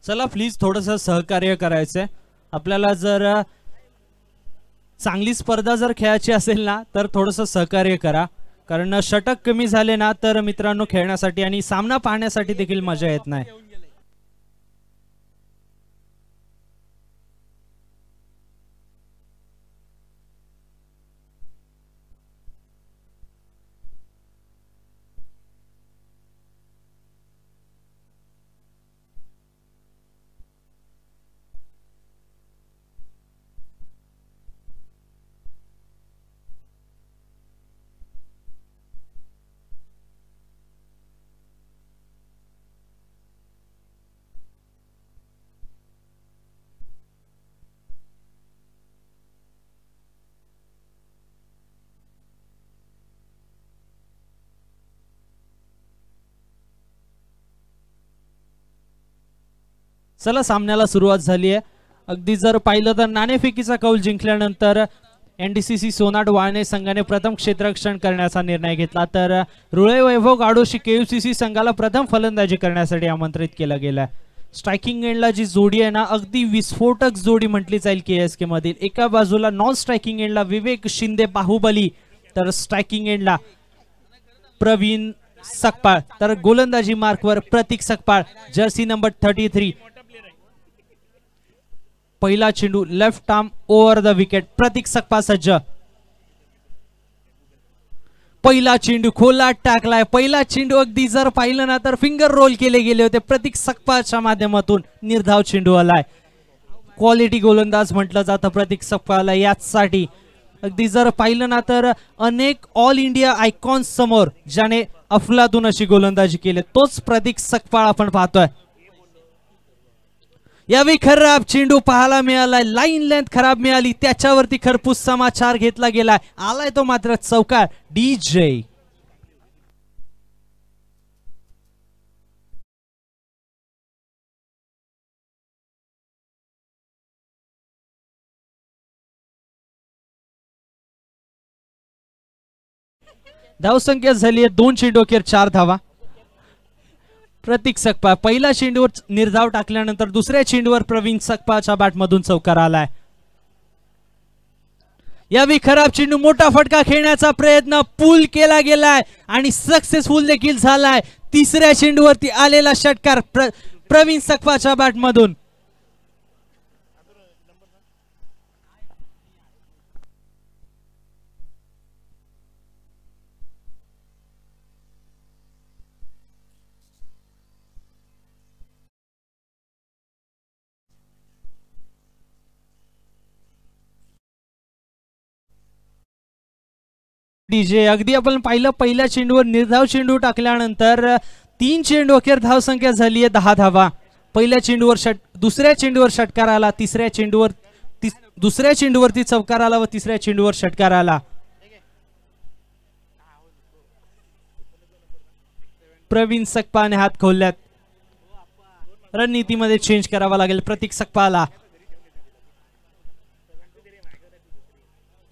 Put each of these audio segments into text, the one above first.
चला प्लीज थोडंसं सहकार्य करायचंय आपल्याला. जर चांगली स्पर्धा जर खेळायची असेल ना तर थोडंसं सहकार्य करा, कारण षटक कमी झाले ना तर मित्रांनो खेळण्यासाठी आणि सामना पाहण्यासाठी देखील मजा येत नाही. चला सामन्याला सुरुवात झाली आहे. अगदी जर पाहिलं तर नाणेफेकीचा कौल जिंकल्यानंतर एनडीसीसी सोनाट वाळणे संघाने प्रथम क्षेत्ररक्षण करण्याचा निर्णय घेतला, तर रुळे वैभव गाडोशी केयूसीसी संघाला प्रथम फलंदाजी करण्यासाठी आमंत्रित केलं गेलं. स्ट्रायकिंग एंडला जी जोडी आहे ना अगदी विस्फोटक जोडी म्हटली जाईल केएसके मधील. एका बाजूला नॉन स्ट्रायकिंग एंडला विवेक शिंदे बाहुबली, तर स्ट्रायकिंग एंडला प्रवीण सकपाळ, तर गोलंदाजी मार्कवर प्रतीक सकपाळ जर्सी नंबर 33. पहिला चेंडू left arm over the wicket, Prateek Sakpal सज्ज. पहिला चेंडू खोलात टाकलाय. पहिला चेंडू अगदी जर पाहिलं ना तर फिंगर रोल केले गेले होते प्रतीक सकपाळच्या माध्यमातून. निर्धाव चेंडू आलाय. क्वालिटी गोलंदाज म्हटलं जातं प्रतीक सकपाळला यासाठी. अगदी जर पाहिलं ना तर अनेक ऑल इंडिया आयकॉन्स समोर ज्याने अफलातून अशी गोलंदाजी केली तोच प्रतीक सकपाळ आपण पाहतोय. यावेळी खराब चेंडू पाहायला मिळालाय. लाईन लेंथ खराब मिळाली, त्याच्यावरती खरपूस समाचार घेतला गेलाय. आलाय तो मात्र चौकार. डीजे धावसंख्या झाली आहे 2 चेंडू अखेर 4 धावा. प्रतीक सकपाळ पहिला चेंडूवर निर्धाव टाकल्यानंतर दुसऱ्या चेंडूवर प्रवीण सकपाळच्या बॅटमधून चौकार आलाय. यावेळी खराब चेंडू, मोठा फटका खेळण्याचा प्रयत्न पूल केला गेलाय आणि सक्सेसफुल देखील झालाय. तिसऱ्या चेंडूवरती आलेला षटकार प्रवीण सकपाळच्या बॅटमधून. डीजे अगदी आपण पाहिलं पहिल्या चेंडूवर निर्धाव चेंडू टाकल्यानंतर 3 चेंडू अखेर धावसंख्या झाली आहे 10 धावा. पहिल्या चेंडूवर दुसऱ्या चेंडूवर षटकार आला, तिसऱ्या चेंडूवर दुसऱ्या चेंडूवरती चौकार आला व तिसऱ्या चेंडूवर षटकार आला. प्रवीण सकपाळने हात खोलल्यात. रणनीतीमध्ये चेंज करावा लागेल प्रतीक सकपाळला.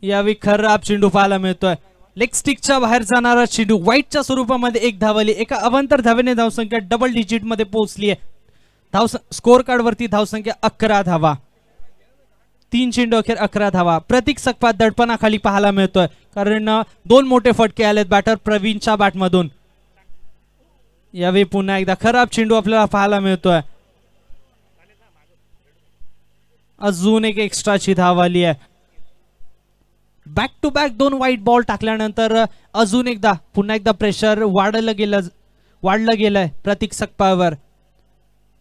यावेळी खराब चेंडू पाहायला मिळतोय. लेग स्टिकच्या बाहेर जाणारा चेंडू वाईटच्या स्वरूपामध्ये 1 धावली. एका अवांतर धावेने धावसंख्या डबल डिजिट मध्ये पोहोचली आहे. स्कोर कार्ड वरती धावसंख्या 11 धावा. 3 चेंडू अखेर 11 धावा. प्रतीक सकपाळ दडपणाखाली पाहायला मिळतोय कारण 2 मोठे फटके आलेत बॅटर प्रवीणच्या बॅटमधून. यावेळी पुन्हा एकदा खराब चेंडू आपल्याला पाहायला मिळतोय. अजून एक एक्स्ट्राची धाव आली आहे. बॅक टू बॅक 2 वाईट बॉल टाकल्यानंतर अजून एकदा पुन्हा एकदा प्रेशर वाढलं गेलंय प्रतीक सकपाळवर.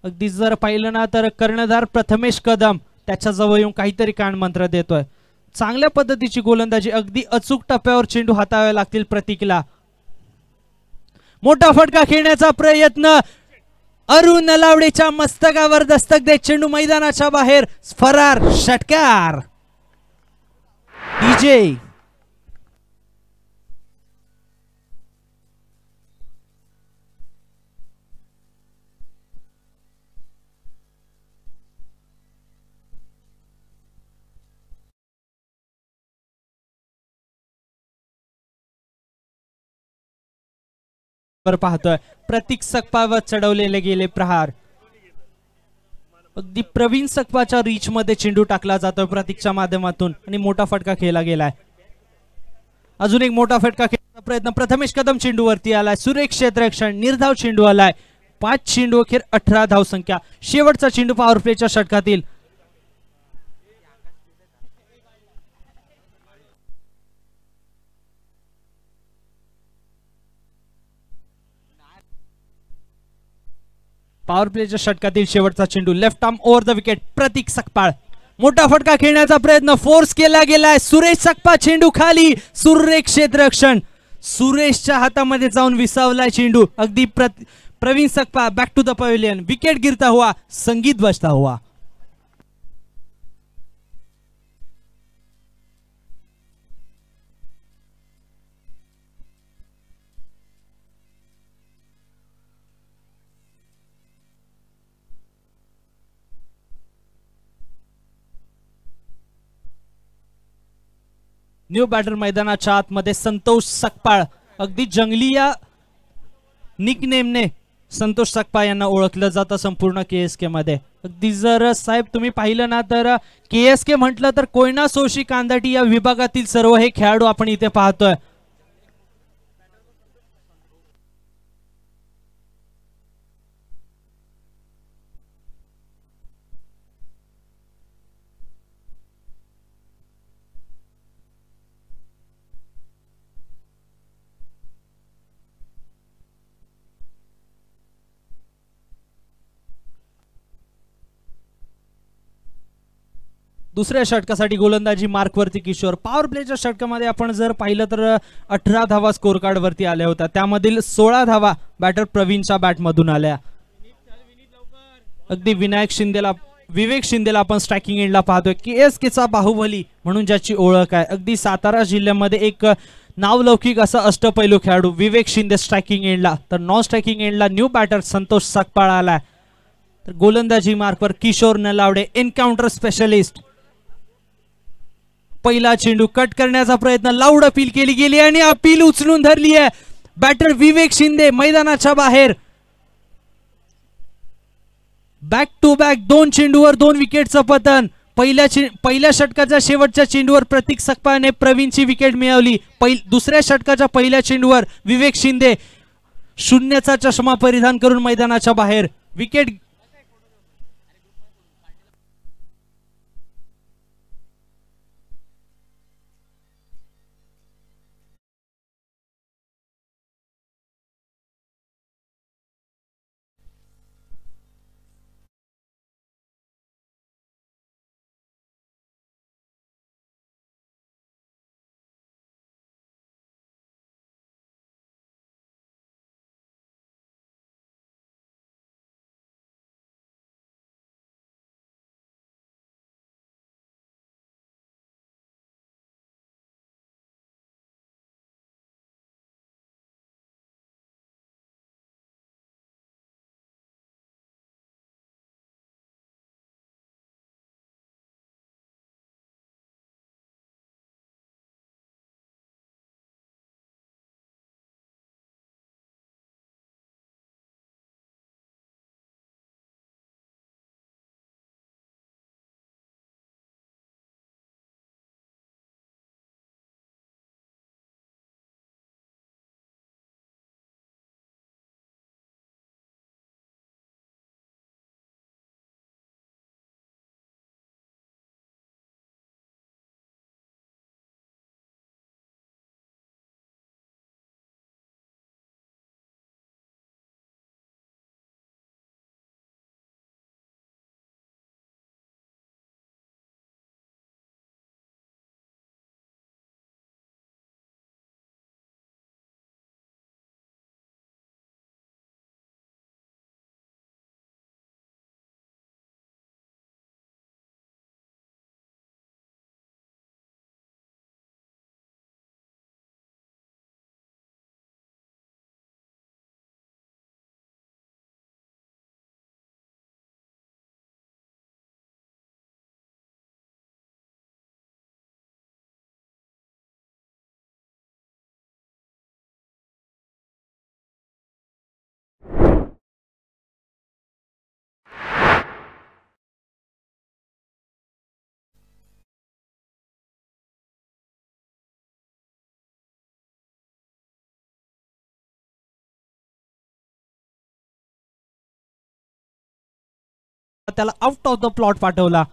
अगदी जर पाहिलं ना तर कर्णधार प्रथमेश कदम त्याच्या जवळ येऊन काहीतरी कानमंत्र देतोय. चांगल्या पद्धतीची गोलंदाजी, अगदी अचूक टप्प्यावर चेंडू हाताळावे लागतील प्रतीकला. मोठा फटका खेळण्याचा प्रयत्न, अरुण नलावडेच्या मस्तकावर दस्तक देत चेंडू मैदानाच्या बाहेर. फरार, षटकार. डीजे पाहतोय प्रतीक सकपाळवर चढवलेले गेले प्रहार. अगदी प्रवीण सकपाच्या रीच मध्ये चेंडू टाकला जातोय प्रतीकच्या माध्यमातून आणि मोठा फटका खेळला गेलाय. अजून एक मोठा फटका खेळण्याचा प्रयत्न. प्रथमेश कदम चेंडूवरती आलाय. सुरेख क्षेत्ररक्षण, निर्धाव चेंडू आलाय. 5 चेंडू अखेर 18 धावसंख्या. शेवटचा चेंडू पॉवर प्लेच्या षटकातील. पॉवर प्लेच्या षटकातील शेवटचा चेंडू. Left arm over the wicket. Prateek Sakpal मोठा फटका खेळण्याचा प्रयत्न. फोर्स केला गेलाय. सुरेश सकपाळ चेंडू खाली. सुरेख क्षेत्ररक्षण. सुरेशच्या हातामध्ये जाऊन विसावलाय चेंडू. अगदी Praveen Sakpal back to the pavilion. Wicket गिरता हुआ, संगीत बजता हुआ. न्यू बॅटर मैदानाच्या आतमध्ये संतोष सकपाळ. अगदी जंगली या निकनेमने संतोष सकपाळ यांना ओळखलं जातं संपूर्ण केएसके मध्ये. अगदी जर साहेब तुम्ही पाहिलं ना तर केएसके म्हटलं तर कोयना सोशी कांदाटी या विभागातील सर्व हे खेळाडू आपण इथे पाहतोय. दुसऱ्या षटकासाठी गोलंदाजी मार्कवरती किशोर. पॉवर प्लेच्या षटकामध्ये आपण जर पाहिलं तर 18 धावा स्कोर कार्ड वरती आल्या होत्या. त्यामधील 16 धावा बॅटर प्रवीणच्या बॅटमधून आल्या. अगदी विवेक शिंदेला आपण स्ट्रायकिंग एंडला पाहतोय. केएसकेचा बाहुबली म्हणून ज्याची ओळख आहे. अगदी सातारा जिल्ह्यामध्ये एक नावलौकिक असा अष्टपैलू खेळाडू विवेक शिंदे स्ट्रायकिंग एंडला. तर नॉन स्ट्रायकिंग एंडला न्यू बॅटर संतोष सकपाळ आलाय. तर गोलंदाजी मार्कवर किशोर नलावडे एन्काउंटर स्पेशलिस्ट. पहिला चेंडू कट करण्याचा प्रयत्न. लाऊड अपील केली गेली आणि अपील उचलून धरली आहे. बॅटर विवेक शिंदे मैदानाच्या बाहेर. बॅक टू बॅक 2 चेंडूवर 2 विकेटचं पतन. पहिल्या षटकाच्या शेवटच्या चेंडूवर प्रतीक सकपाळने प्रवीणची विकेट मिळवली. दुसऱ्या षटकाच्या पहिल्या चेंडूवर विवेक शिंदे शून्याचा चष्मा परिधान करून मैदानाच्या बाहेर. विकेट त्याला आउट ऑफ द प्लॉट पाठवला.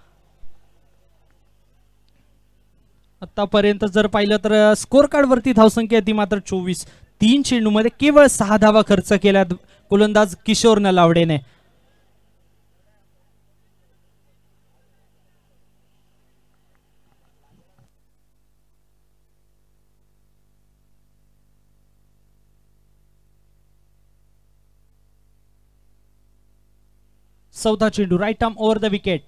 आतापर्यंत जर पाहिलं तर स्कोर कार्ड वरती धावसंख्या ती मात्र 24. 3 चेंडूमध्ये केवळ 6 धावा खर्च केल्या गोलंदाज किशोर नलावडेने. चौथा चेंडू right arm over the wicket.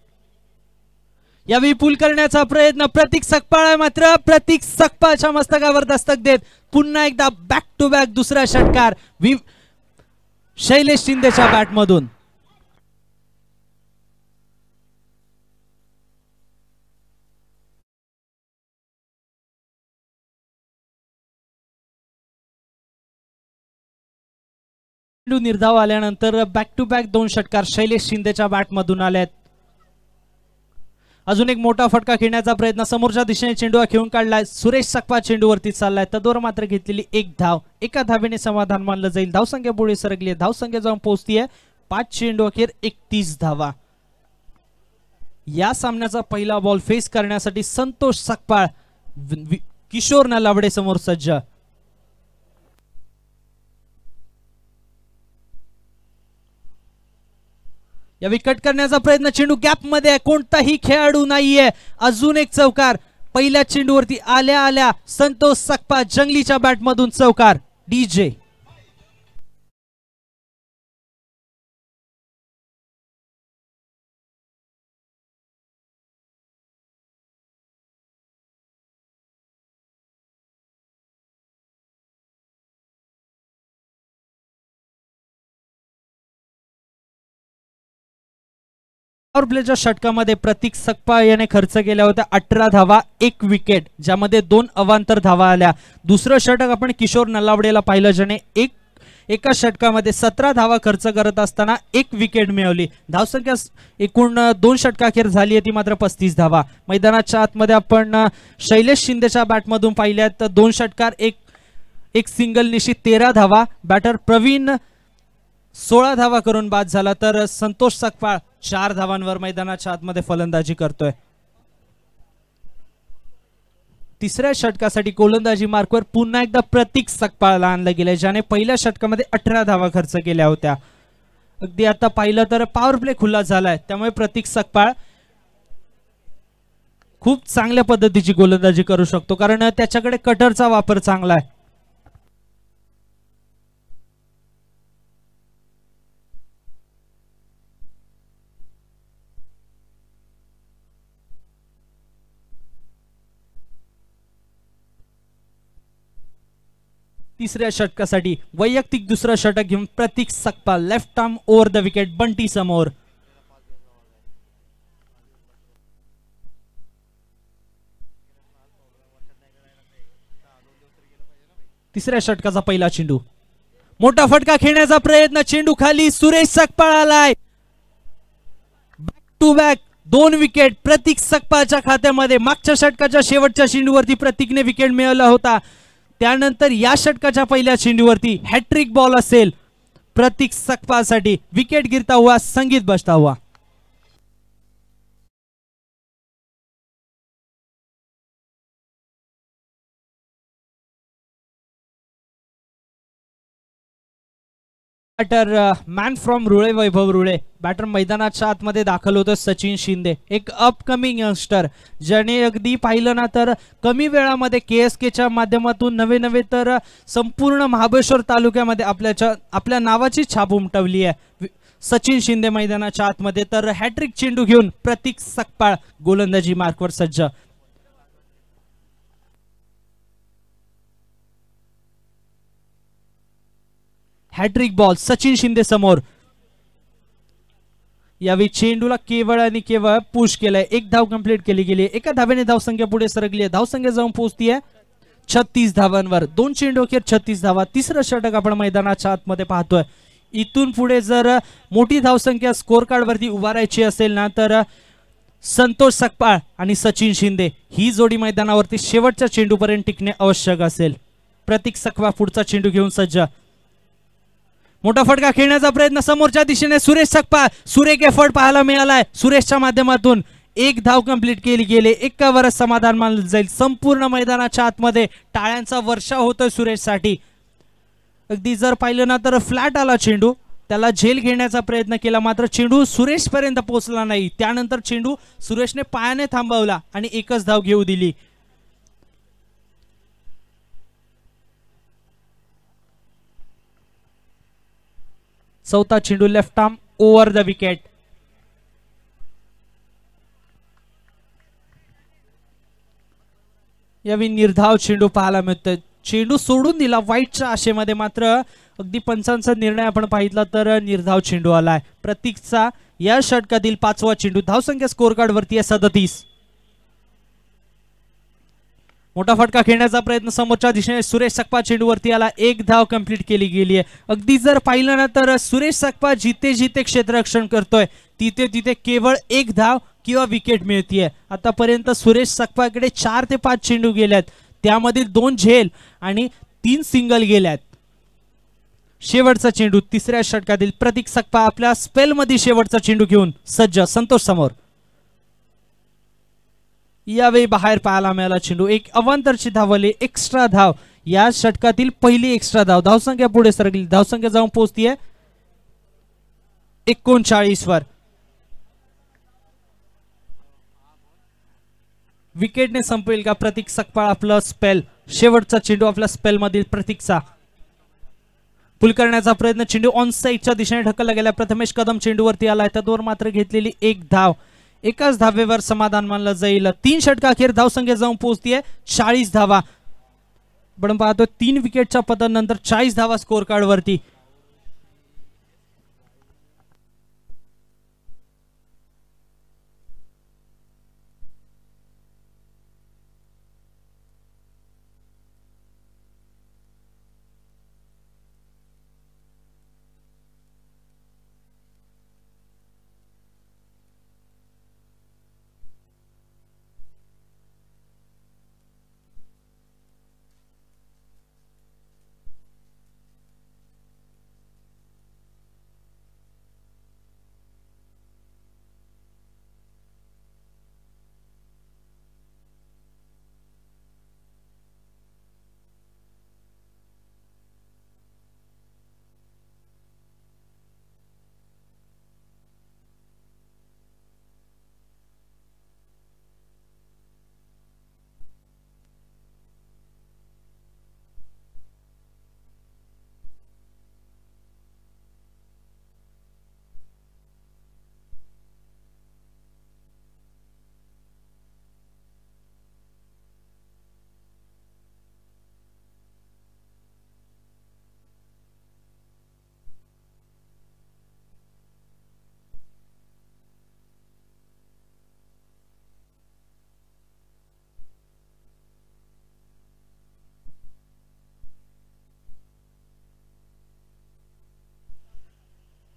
यावेळी पूल करण्याचा प्रयत्न प्रतीक सकपाळ आहे, मात्र प्रतीक सकपाळच्या मस्तकावर दस्तक देत पुन्हा एकदा बॅक टू बॅक दुसरा षटकार शैलेश शिंदेच्या बॅटमधून. निर्धाव आल्यानंतर बॅक टू बॅक 2 षटकार शैलेश शिंदेच्या बॅटमधून आलेत. अजून एक मोठा फटका खेळण्याचा प्रयत्न समोरच्या दिशेने चेंडू खेळून काढलाय. सुरेश सकपाळ चेंडूवरती चाललाय. तदोर मात्र घेतलेली 1 धाव. एका धावेने समाधान मानलं जाईल. धावसंख्या पुढे सरकली. धावसंख्या जाऊन पोहोचतीये 5 चेंडू अखेर 31 धावा. या सामन्याचा पहिला बॉल फेस करण्यासाठी संतोष सकपाळ किशोर नलावडे समोर सज्ज. या विकेट करण्याचा प्रयत्न. चेंडू गॅप मध्ये आहे. कोणताही खेळाडू नाहीये. अजून एक चौकार. पहिल्या चेंडूवरती आल्या आल्या संतोष सकपाळ जंगलीच्या बॅटमधून चौकार. डीजे पॉवर प्लेच्या षटकामध्ये प्रतीक सकपाळ याने खर्च केल्या होत्या 18 धावा 1 विकेट, ज्यामध्ये 2 अवांतर धावा आल्या. दुसरं षटक आपण किशोर नलावडेला पाहिलं, ज्याने एका षटकामध्ये 17 धावा खर्च करत असताना 1 विकेट मिळवली. धावसंख्या एकूण 2 षटकाखेर झाली आहे ती मात्र 35 धावा. मैदानाच्या आतमध्ये आपण शैलेश शिंदेच्या बॅटमधून पाहिल्यात 2 षटकार एक सिंगल निशी 13 धावा. बॅटर प्रवीण 16 धावा करून बाद झाला, तर संतोष सकपाळ 4 धावांवर मैदानाच्या आतमध्ये फलंदाजी करतोय. तिसऱ्या षटकासाठी गोलंदाजी मार्कवर पुन्हा एकदा प्रतीक सकपाळला आणलं गेलंय, ज्याने पहिल्या षटकामध्ये 18 धावा खर्च केल्या होत्या. अगदी आता पाहिलं तर पॉवर प्ले खुला झालाय, त्यामुळे प्रतीक सकपाळ खूप चांगल्या पद्धतीची गोलंदाजी करू शकतो, कारण त्याच्याकडे कटरचा वापर चांगला आहे. तिसऱ्या षटकासाठी वैयक्तिक दुसरा षटक घेऊन Prateek Sakpal left arm over the wicket Bunty समोर. तिसऱ्या षटकाचा पहिला चेंडू, मोठा फटका खेळण्याचा प्रयत्न, चेंडू खाली, सुरेश सकपाळ आलाय. बॅक टू बॅक 2 विकेट प्रतीक सकपाळच्या खात्यामध्ये. मागच्या षटकाच्या शेवटच्या चेंडूवरती प्रतीकने विकेट मिळवला होता, त्यानंतर या षटकाच्या पहिल्या चेंडूवरती हॅट्रिक बॉल असेल प्रतीक सकपाळसाठी. विकेट गिरता हुआ संगीत बजता हुआ. Batter man from Rule Vaibhav Rule. Batter मैदानाच्या आतमध्ये दाखल होतो सचिन शिंदे, एक अपकमिंग यंगस्टर, ज्याने अगदी पाहिलं ना तर कमी वेळामध्ये केएसकेच्या माध्यमातून नवे तर संपूर्ण महाबळेश्वर तालुक्यामध्ये आपल्या नावाची छाप उमटवली आहे. सचिन शिंदे मैदानाच्या आतमध्ये, तर हॅट्रिक चेंडू घेऊन प्रतीक सकपाळ गोलंदाजी मार्कवर सज्ज. हॅट्रिक बॉल सचिन शिंदे समोर. यावेळी चेंडूला केवळ आणि केवळ पुश केलंय. 1 धाव कंप्लीट केली गेली. एका धावेने धावसंख्या पुढे सरकली आहे. धावसंख्या जाऊन पोहोचतीये 36 धावांवर. 2 चेंडू अखेर 36 धावा. तिसरं षटक आपण मैदानाच्या आतमध्ये पाहतोय. इथून पुढे जर मोठी धावसंख्या स्कोर कार्ड वरती उभारायची असेल ना, तर संतोष सकपाळ आणि सचिन शिंदे ही जोडी मैदानावरती शेवटच्या चेंडूपर्यंत टिकणे आवश्यक असेल. प्रतीक सकपाळ पुढचा चेंडू घेऊन सज्ज. मोठा फटका खेळण्याचा प्रयत्न समोरच्या दिशेने सुरेश सकपाळ, सुरेख एफर्ट पाहायला मिळालाय सुरेशच्या माध्यमातून. एक धाव कंप्लीट केली गेले, एकावरच समाधान मानलं जाईल. संपूर्ण मैदानाच्या आतमध्ये टाळ्यांचा वर्षाव होतोय सुरेशसाठी. अगदी जर पाहिलं ना तर फ्लॅट आला चेंडू, त्याला झेल घेण्याचा प्रयत्न केला मात्र चेंडू सुरेश पर्यंत पोहोचला नाही. त्यानंतर चेंडू सुरेशने पायाने थांबवला आणि एकच धाव घेऊ दिली. चौथा चेंडू left arm over the wicket. यावेळी निर्धाव चेंडू पाहायला मिळतोय. चेंडू सोडून दिला वाईटच्या आशेमध्ये मात्र अगदी पंचांचा निर्णय आपण पाहितला तर निर्धाव चेंडू आलाय. प्रतीकचा या षटकातील 5वा चेंडू. धावसंख्या स्कोर कार्ड वरती आहे 37. मोठा फटका खेळण्याचा प्रयत्न समोरच्या दिशेने सुरेश सकपाळ चेंडूवरती आला. एक धाव कंप्लीट केली गेली आहे. अगदी जर पाहिलं ना तर सुरेश सकपाळ जिथे जिथे क्षेत्ररक्षण करतोय तिथे तिथे केवळ एक धाव किंवा विकेट मिळतीये. आतापर्यंत सुरेश सकपाळकडे 4 ते 5 चेंडू गेल्यात, त्यामधील 2 झेल आणि 3 सिंगल गेल्यात. शेवटचा चेंडू तिसऱ्या षटकातील प्रतीक सकपाळ आपल्या स्पेलमध्ये शेवटचा चेंडू घेऊन सज्ज. संतोष समोर. यावेळी बाहेर पाहायला मिळाला चेंडू. एक अवांतरची धावले, एक्स्ट्रा धाव. या षटकातील पहिली एक्स्ट्रा धाव. धावसंख्या पुढे सरकली, धावसंख्या जाऊन पोहोचतीये 39 वर. विकेटने संपवेल का प्रतीक सकपाळ आपलं स्पेल? शेवटचा चेंडू आपल्या स्पेल मधील प्रतीकचा. पुल करण्याचा प्रयत्न, चेंडू ऑन साईडच्या दिशेने ढकलला गेला. प्रथमेश कदम चेंडूवरती आलाय, त्यावर मात्र घेतलेली एक धाव. एकाच धावेवर समाधान मानलं जाईल. 3 षटकाखेर धावसंख्या जाऊन पोहोचतीये 40 धावा. आपण पाहतो 3 विकेटच्या पतनानंतर 40 धावा स्कोर कार्ड वरती.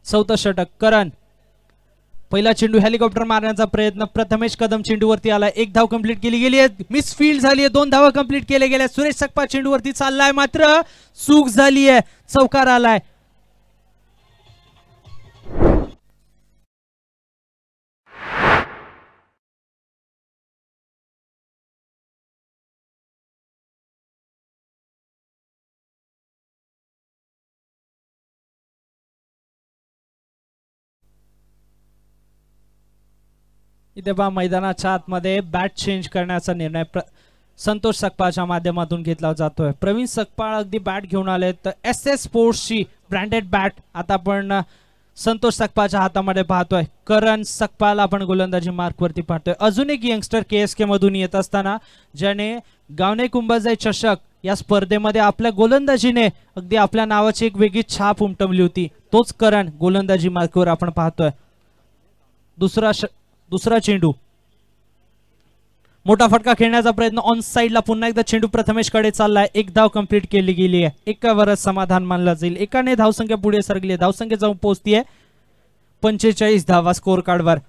चौथा षटक करण. पहिला चेंडू हेलिकॉप्टर मारण्याचा प्रयत्न. प्रथमेश कदम चेंडूवरती आला. एक धाव कंप्लीट केली गेली आहे. मिसफील्ड झाली आहे. 2 धावा कंप्लीट केल्या गेल्या. सुरेश सकपाळ चेंडूवरती चाललाय मात्र चूक झाली आहे. चौकार आलाय. इथे बा मैदानाच्या आतमध्ये बॅट चेंज करण्याचा निर्णय संतोष सकपाळच्या माध्यमातून घेतला जातोय. प्रवीण सकपाळ अगदी बॅट घेऊन आले तर SS स्पोर्ट्सची ब्रँडेड बॅट आता आपण संतोष सकपाळच्या हातामध्ये पाहतोय. करण सकपाळ आपण गोलंदाजी मार्क वरती पाहतोय. अजून एक यंगस्टर KSK मधून येत असताना ज्याने गावणे कुंभोज चषक या स्पर्धेमध्ये आपल्या गोलंदाजीने अगदी आपल्या नावाची एक वेगळी छाप उमटवली होती, तोच करण गोलंदाजी मार्कवर आपण पाहतोय. दुसरा चेंडू. मोठा फटका खेळण्याचा प्रयत्न ऑन साइडला. पुन्हा एकदा चेंडू प्रथमेश कडे चाललाय. एक धाव कंप्लीट केली गेली आहे. एकावरच समाधान मानलं जाईल. एकाने धावसंख्या पुढे सरकली आहे. धावसंख्या जाऊन पोहोचतीये 45 धावा स्कोर कार्डवर.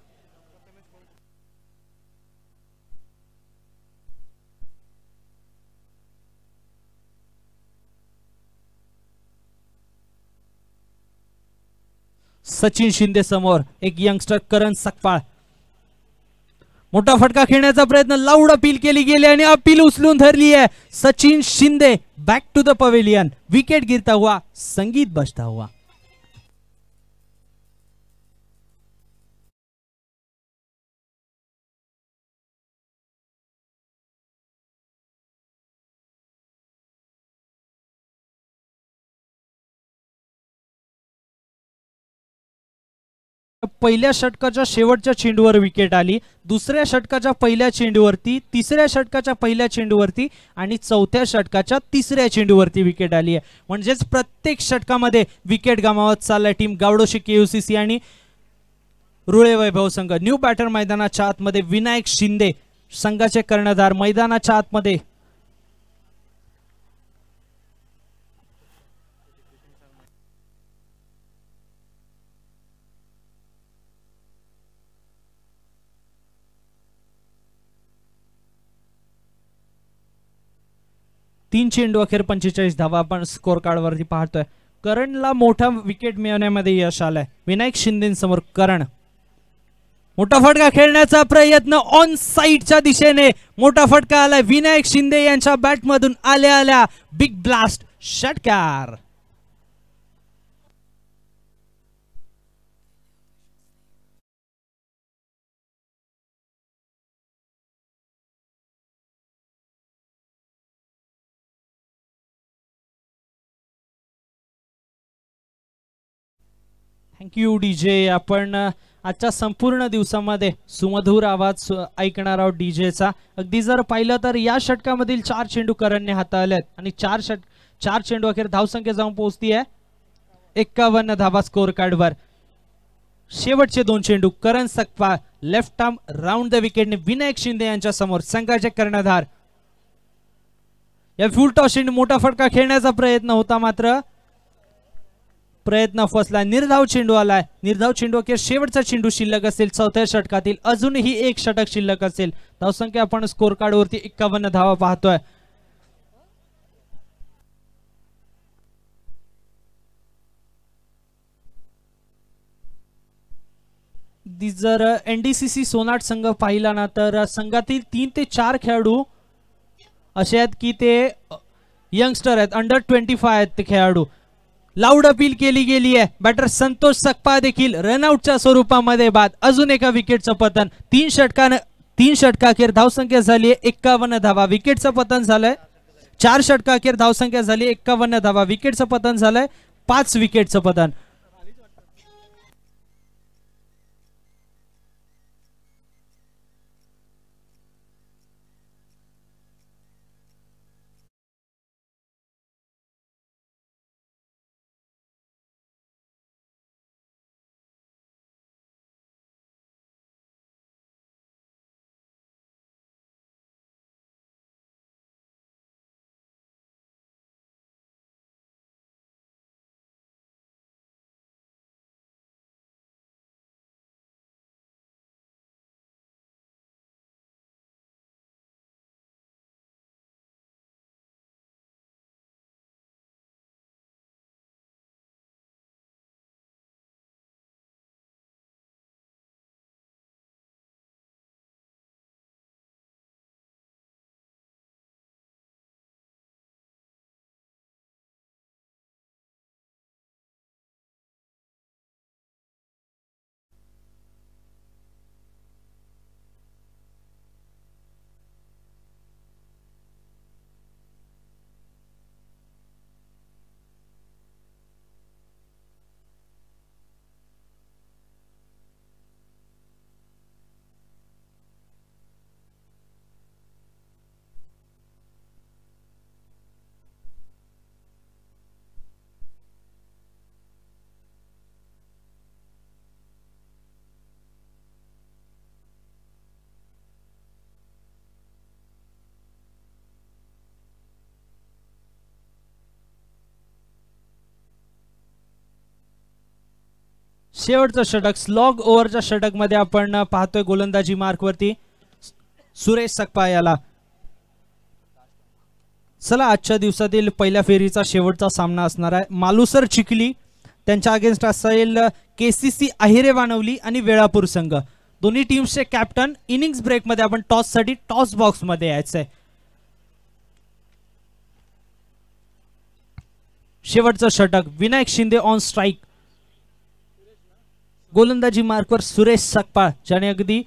सचिन शिंदे समोर एक यंगस्टर करण सकपाळ. मोठा फटका खेळण्याचा प्रयत्न, लाऊड अपील केली गेली आणि अपील उचलून धरली आहे. Sachin Shinde back to the pavilion. Wicket गिरता हुआ, संगीत बजता हुआ. पहिल्या षटकाच्या शेवटच्या चेंडूवर विकेट आली, दुसऱ्या षटकाच्या पहिल्या चेंडूवरती, तिसऱ्या षटकाच्या पहिल्या चेंडूवरती आणि चौथ्या षटकाच्या तिसऱ्या चेंडूवरती विकेट आली आहे. म्हणजेच प्रत्येक षटकामध्ये विकेट गमावत चाललाय टीम गावडोशी केयूसीसी आणि रुळे वैभव संघ. न्यू बॅटर मैदानाच्या आतमध्ये विनायक शिंदे संघाचे कर्णधार मैदानाच्या आतमध्ये. तीन चेंडू अखेर 45 धावा आपण स्कोर कार्ड वरती पाहतोय. करणला मोठा विकेट मिळवण्यामध्ये यश आलंय. विनायक शिंदेसमोर करण. मोठा फटका खेळण्याचा प्रयत्न ऑन साइडच्या दिशेने. मोठा फटका आलाय विनायक शिंदे यांच्या बॅटमधून आल्या आल्या. बिग ब्लास्ट षटकार. Thank you DJ. आपण आजच्या संपूर्ण दिवसामध्ये सुमधुर आवाज ऐकणार आहोत डीजेचा. अगदी जर पाहिलं तर या षटकामधील 4 चेंडू करणने हाताळलेत आणि 4 चेंडू अखेर धावसंख्या जाऊन पोहोचती आहे 51 धावा स्कोर कार्डवर. शेवटचे 2 चेंडू Karan Sakpal left arm round the विकेटने विनायक शिंदे यांच्या समोर संघाचे कर्णधार. या फुल टॉस चेंडू मोठा फटका खेळण्याचा प्रयत्न होता, मात्र प्रयत्न फसला. निर्धाव चेंडू आलाय. निर्धाव चेंडू अखेर शेवटचा चेंडू शिल्लक असेल चौथ्या षटकातील. अजूनही एक षटक शिल्लक असेल. धावसंख्या आपण स्कोर कार्ड वरती 51 धावा पाहतोय. जर एनडीसीसी सोनाट संघ पाहिला ना तर संघातील 3 ते 4 खेळाडू असे आहेत की ते यंगस्टर आहेत, अंडर 25 आहेत ते खेळाडू. लाऊड अपील केली गेली आहे. बॅटर संतोष सकपाळ देखील रनआउटच्या स्वरूपामध्ये बाद. अजून एका विकेटचं पतन. 3 षटकाखेर धावसंख्या झाली 51 धावा. विकेटचं पतन झालंय. 4 षटकाखेर धावसंख्या झाली 51 धावा. विकेटचं पतन झालंय 5 विकेटचं पतन. शेवटचं षटक स्लॉग ओव्हरच्या षटक मध्ये आपण पाहतोय गोलंदाजी मार्क वरती सुरेश सकपाळ याला. चला आजच्या दिवसातील पहिल्या फेरीचा शेवटचा सामना असणार आहे. मालुसर चिखली त्यांच्या अगेन्स्ट असेल केसीसी अहिरे वानवली आणि वेळापूर संघ दोन्ही टीम्सचे कॅप्टन इनिंग्स ब्रेक मध्ये आपण टॉस साठी टॉस बॉक्स मध्ये यायचंय. शेवटचं षटक विनायक शिंदे ऑन स्ट्राइक. गोलंदाजी मार्कवर सुरेश सकपाळ ज्याने अगदी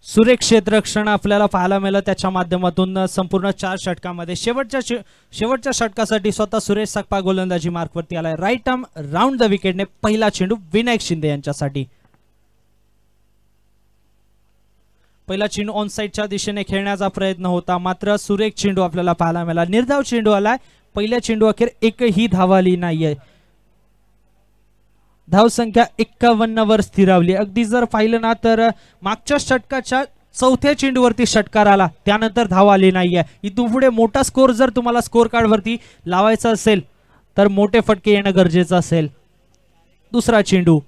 सुरेख क्षेत्ररक्षण आपल्याला पाहायला मिळालं त्याच्या माध्यमातून संपूर्ण 4 षटकामध्ये. शेवटच्या षटकासाठी स्वतः सुरेश सकपाळ गोलंदाजी मार्कवरती आलाय. राईट आर्म राऊंड द विकेटने पहिला चेंडू विनायक शिंदे यांच्यासाठी. पहिला चेंडू ऑन साइडच्या दिशेने खेळण्याचा प्रयत्न होता मात्र सुरेख चेंडू आपल्याला पाहायला मिळाला. निर्धाव चेंडू आलाय. पहिल्या चेंडू अखेर एकही धाव आली नाहीये. धाव संख्या 51 वर स्थिरावली. अगदी जर पाहिलं ना तर मागच्या षटकाच्या चौथ्या चेंडूवरती षटकार आला त्यानंतर धाव आली नाहीये. इथून पुढे मोठा स्कोर जर तुम्हाला स्कोर कार्ड वरती लावायचा असेल तर मोठे फटके येणं गरजेचं असेल. दुसरा चेंडू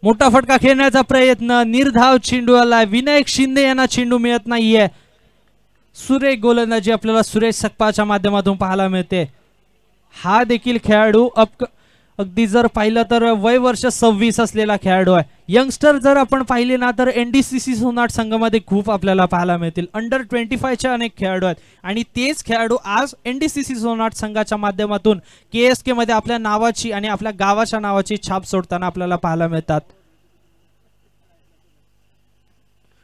मोठा फटका खेळण्याचा प्रयत्न. निर्धाव चेंडू आलाय. विनायक शिंदे यांना चेंडू मिळत नाहीये. सुरेख गोलंदाजी आपल्याला सुरेश सकपाळच्या माध्यमातून पाहायला मिळते. हा देखील खेळाडू अगदी जर पाहिलं तर वय वर्ष 26 असलेला खेळाडू आहे. यंगस्टर जर आपण पाहिले ना तर एनडीसीसी सोनाट संघामध्ये खूप आपल्याला पाहायला मिळतील. अंडर 25 चे अनेक खेळाडू आहेत आणि तेच खेळाडू आज एनडीसीसी सोनाट संघाच्या माध्यमातून केएसके मध्ये आपल्या नावाची आणि आपल्या गावाच्या नावाची छाप सोडताना आपल्याला पाहायला मिळतात.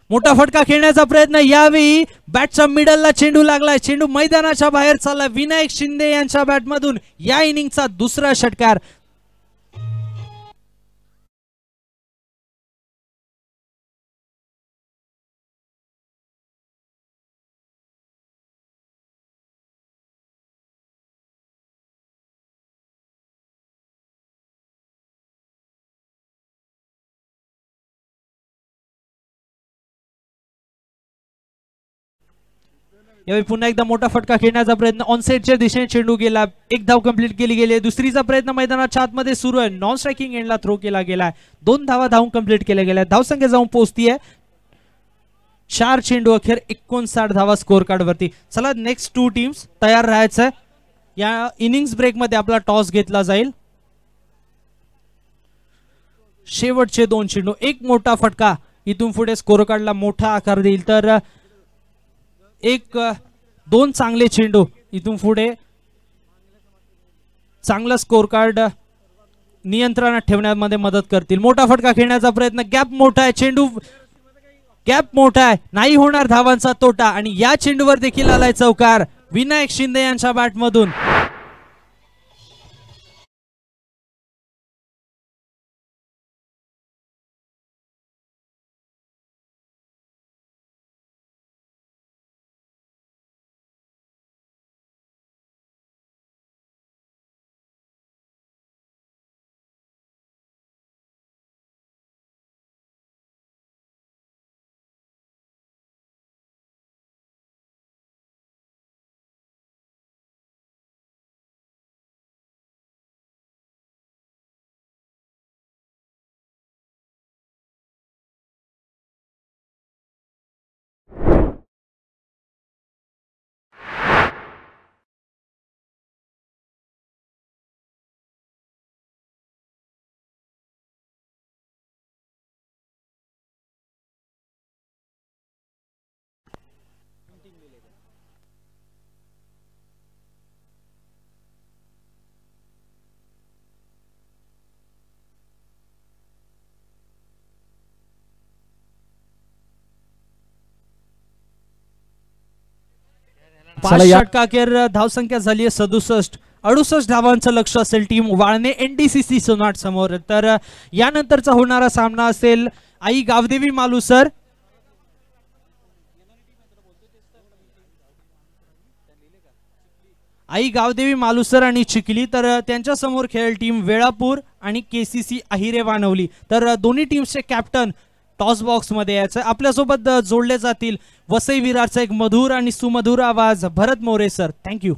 मोठा फटका खेळण्याचा प्रयत्न. यावेळी बॅटच्या मिडलला चेंडू लागलाय. चेंडू मैदानाच्या बाहेर चाललाय. विनायक शिंदे यांच्या बॅटमधून या इनिंगचा दुसरा षटकार. यावेळी पुन्हा एकदा मोठा फटका खेळण्याचा प्रयत्न. ऑनसेटच्या दिशेने चेंडू गेला. एक धाव कंप्लीट केली गेली. दुसरीचा प्रयत्न मैदानाच्या आतमध्ये सुरू आहे. नॉन स्ट्रायकिंग एंडला थ्रो केला गेलाय. 2 धावा धावून कंप्लीट केल्या गेल्या. धावसंख्या जाऊन पोहोचतीये 4 चेंडू अखेर 59 धावा स्कोर कार्ड वरती. चला नेक्स्ट 2 टीम्स तयार राहायचंय. या इनिंग्स ब्रेक मध्ये आपला टॉस घेतला जाईल. शेवटचे 2 चेंडू. एक मोठा फटका इथून पुढे स्कोर कार्डला मोठा आकार देईल तर 2 चांगले चेंडू इथून पुढे चांगला स्कोर कार्ड नियंत्रणात ठेवण्यामध्ये मदत करतील. मोठा फटका खेळण्याचा प्रयत्न. गॅप मोठा आहे. चेंडू गॅप मोठा आहे. नाही होणार धावांचा तोटा आणि या चेंडूवर देखील आलाय चौकार विनायक शिंदे यांच्या बॅटमधून. पाच षटका अखेर धावसंख्या झाली आहे 67. 68 धावांचं लक्ष असेल टीम वाळणे एनडीसीसी सोनाट समोर. तर यानंतरचा होणारा सामना असेल आई गावदेवी मालुसर आई गावदेवी मालुसर आणि चिखली. तर त्यांच्या समोर खेळ टीम वेळापूर आणि केसीसी अहिरे वानवली. तर दोन्ही टीम्सचे कॅप्टन टॉस बॉक्स मध्ये यायचं. आपल्यासोबत जोडले जातील वसई विरारचा एक मधुर आणि सुमधुर आवाज Bharat More sir. Thank you.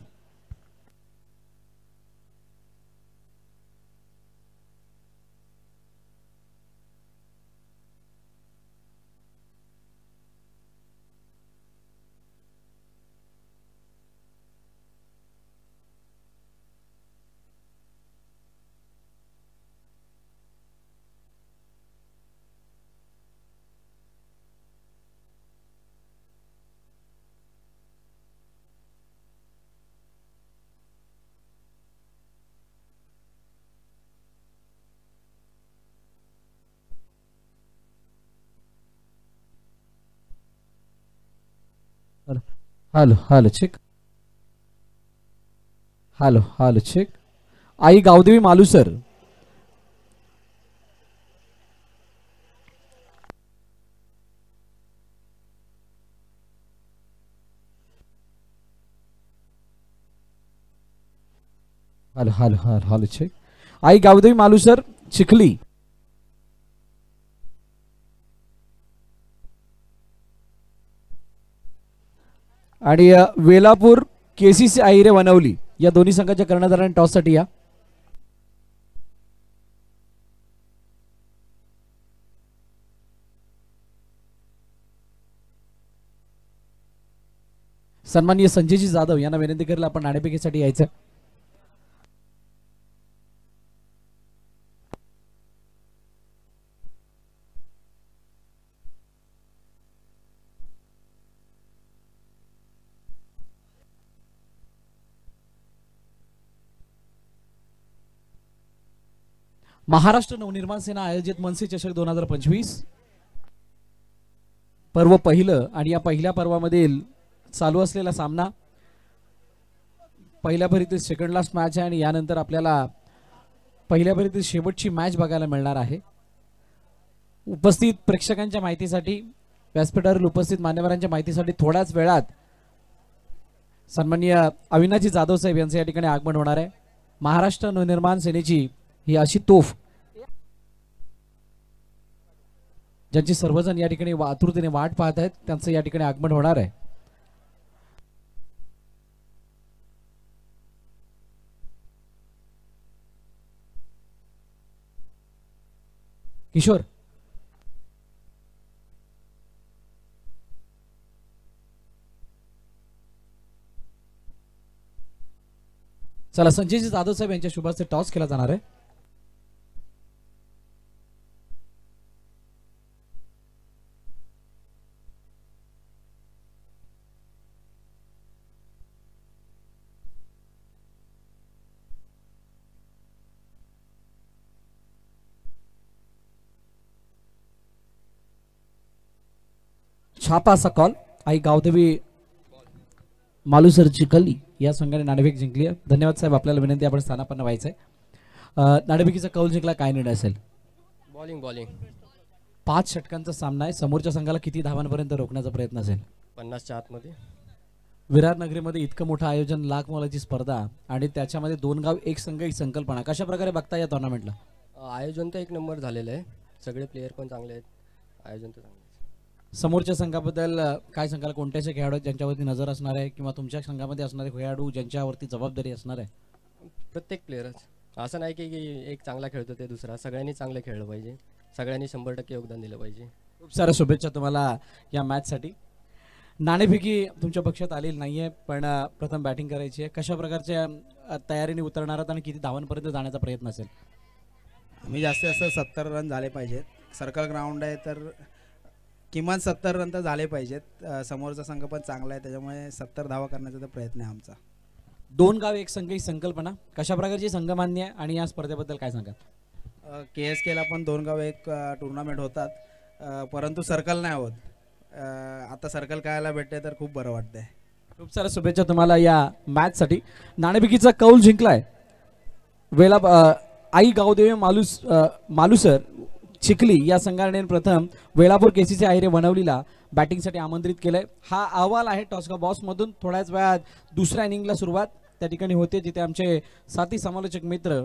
Hello hello check. Hello hello check. आई Gavdevi Malusar. Hello hello hello hello check. आई गावदेवी मालुसर चिखली. आणि वेलापूर केसीसी आहिरे वनवली या दोन्ही संघाच्या कर्णधारांनी टॉस साठी या. सन्माननीय संजयजी जाधव यांना विनंती करेल आपण नाणेफेकीसाठी यायचं. महाराष्ट्र नवनिर्माण सेना आयोजित मनसे चषक 2025 पर्व पहिलं आणि या पहिल्या पर्वामधील चालू असलेला सामना पहिल्या फेरीतील सेकंड लास्ट मॅच आहे आणि यानंतर आपल्याला पहिल्या फेरीतील शेवटची मॅच बघायला मिळणार आहे. उपस्थित प्रेक्षकांच्या माहितीसाठी व्यासपीठावरील उपस्थित मान्यवरांच्या माहितीसाठी थोड्याच वेळात सन्माननीय अविनाशजी जाधव साहेब यांचे या ठिकाणी आगमन होणार आहे. महाराष्ट्र नवनिर्माण सेनेची ही अशी तोफ ज्यांची सर्वजण या ठिकाणी आतुरतेने वाट पाहत आहेत त्यांचं या ठिकाणी आगमन होणार आहे. किशोर चला संजयजी जाधव साहेब यांच्या शुभाचे टॉस केला जाणार आहे. छापा असा कॉल. आई गावदेवी मालुसर चिखली या संघाने नाणेफेक जिंकली आहे. धन्यवाद साहेब. आपल्याला विनंती आपण स्थानापन्न व्हायचंय. नाणेफेकीचा कौल जिंकला काय निर्णय असेल? बॉलिंग 5 षटकांचा सामना आहे. समोरच्या संघाला किती धावांपर्यंत रोखण्याचा प्रयत्न असेल? 50च्या आतमध्ये. विरार नगरीमध्ये इतकं मोठं आयोजन, लाख मोलाची स्पर्धा आणि त्याच्यामध्ये 2 गाव एक संघ ही संकल्पना कशा प्रकारे बघता या टुर्नामेंटला? आयोजन तर एक नंबर झालेलं आहे. सगळे प्लेयर पण चांगले आहेत. आयोजन तर चांगलं आहे. समोरच्या संघाबद्दल काय सांगाल? कोणत्याचे खेळाडू ज्यांच्यावरती नजर असणार आहे किंवा तुमच्या संघामध्ये असणारे खेळाडू ज्यांच्यावरती जबाबदारी असणार आहे? प्रत्येक प्लेयरच असं नाही की एक चांगला खेळतो ते दुसरा. सगळ्यांनी चांगलं खेळलं पाहिजे. सगळ्यांनी 100% योगदान दिलं पाहिजे. खूप साऱ्या शुभेच्छा तुम्हाला या मॅचसाठी. नाणेफेकी तुमच्या पक्षात आलेली नाहीये पण प्रथम बॅटिंग करायची आहे. कशा प्रकारच्या तयारीने उतरणार आहात आणि किती धावांपर्यंत जाण्याचा प्रयत्न असेल? आम्ही जास्तीत जास्त 70 रन झाले पाहिजेत. सर्कल ग्राउंड आहे तर किमान 70 रन तर झाले पाहिजेत. समोरचा संघ पण चांगला आहे त्याच्यामुळे 70 धावा करण्याचा तर प्रयत्न आहे आमचा. 2 गाव एक संघ ही संकल्पना कशा प्रकारची संघ मान्य आहे आणि या स्पर्धेबद्दल काय सांगाल? KSKला पण 2 गाव एक टुर्नामेंट होतात परंतु सर्कल नाही होत. आता सर्कल करायला भेटते तर खूप बरं वाटतंय. खूप साऱ्या शुभेच्छा तुम्हाला या मॅचसाठी. नाणेफेकीचा कौल जिंकलाय आई गावदेवी मालुसर चिखली या संघाने प्रथम वेळापूर केसीसी आहिरे वनवलीला बॅटिंगसाठी आमंत्रित केलंय. हा अहवाल आहे टॉसका बॉस मधून. थोड्याच वेळात दुसऱ्या इनिंगला सुरुवात त्या ठिकाणी होते जिथे आमचे साथी समालोचक मित्र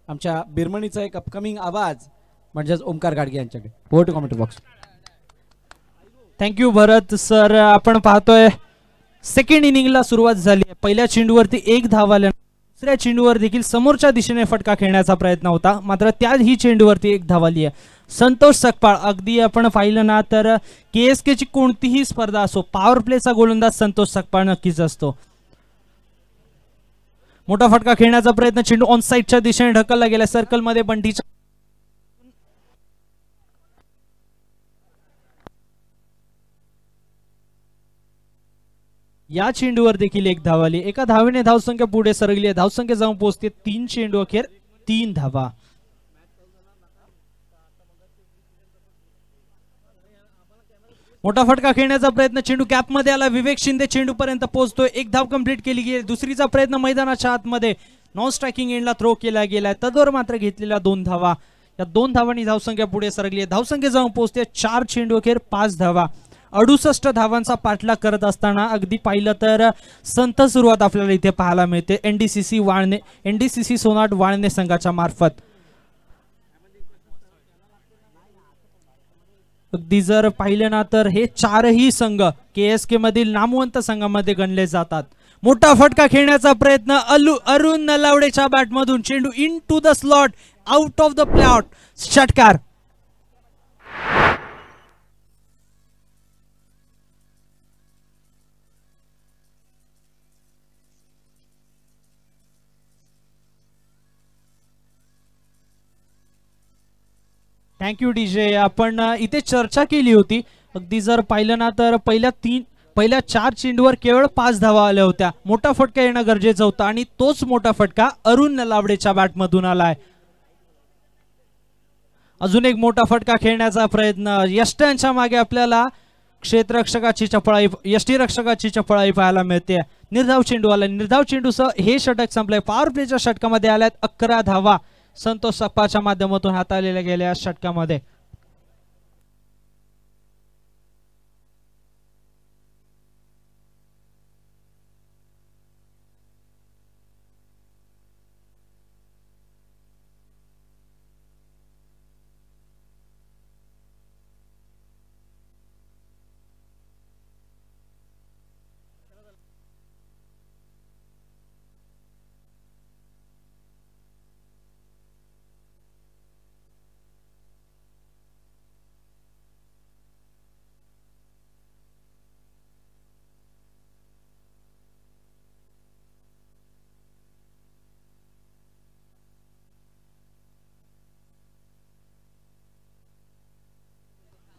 आमच्या बिरमणीचा एक अपकमिंग आवाज म्हणजेच ओमकार गाडगे यांच्याकडे. Over to comment box. Thank you Bharat sir. आपण पाहतोय सेकंड इनिंगला सुरुवात झाली आहे. पहिल्या चेंडूवरती 1 धाव आल्या. दुसऱ्या चेंडूवर देखील समोरच्या दिशेने फटका खेळण्याचा प्रयत्न होता मात्र त्याही चेंडूवरती 1 धाव आली आहे. संतोष सकपाळ अगदी आपण पाहिलं ना तर KSKची कोणतीही स्पर्धा असो पॉवर प्लेचा गोलंदाज संतोष सकपाळ नक्कीच असतो. मोठा फटका खेळण्याचा प्रयत्न. चेंडू ऑन साइडच्या दिशेने ढकलला गेला. सर्कलमध्ये बंटीच्या या चेंडूवर देखील 1 धाव आली. एका धावेने धावसंख्या पुढे सरकली आहे. धावसंख्या जाऊन पोहोचते 3 चेंडू अखेर 3 धावा. मोठा फटका खेळण्याचा प्रयत्न, चेंडू कॅप मध्ये आला, विवेक शिंदे चेंडू पर्यंत पोहोचतोय, एक धाव कंप्लीट केली गेली, दुसरीचा प्रयत्न मैदानाच्या आतमध्ये नॉन स्ट्रायकिंग एंडला थ्रो केला गेलाय, तदवर मात्र घेतलेल्या 2 धावा, या 2 धावांनी धावसंख्या पुढे सरकली आहे, धावसंख्या जाऊन पोहोचते 4 चेंडू अखेर 5 धावा, 68 धावांचा पाठलाग करत असताना अगदी पाहिलं तर संथ सुरुवात आपल्याला इथे पाहायला मिळते एनडीसीसी सोनाट वाळणे संघाच्या मार्फत। अगदी जर पाहिलं ना तर हे 4ही संघ KSK मधील नामवंत संघामध्ये गणले जातात। मोठा फटका खेळण्याचा प्रयत्न, अरुण नलावडेच्या बॅटमधून चेंडू into the slot, out of the plot, षटकार। Thank you DJ. आपण इथे चर्चा केली होती, अगदी जर पाहिलं ना तर पहिल्या 4 चेंडूवर केवळ 5 धावा आल्या होत्या, मोठा फटका येणं गरजेचं होतं आणि तोच मोठा फटका अरुण नलावडेच्या बॅटमधून आलाय। अजून एक मोठा फटका खेळण्याचा प्रयत्न, यष्ट्यांच्या मागे आपल्याला क्षेत्ररक्षकाची चपळाई पाहायला मिळते। निर्धाव चेंडू आला, निर्धाव चेंडूसह हे षटक संपलंय। पॉवर प्लेच्या षटकामध्ये आल्यात 11 धावा संतोष सप्पाच्या माध्यमातून हाताळलेल्या गेल्या षटकामध्ये।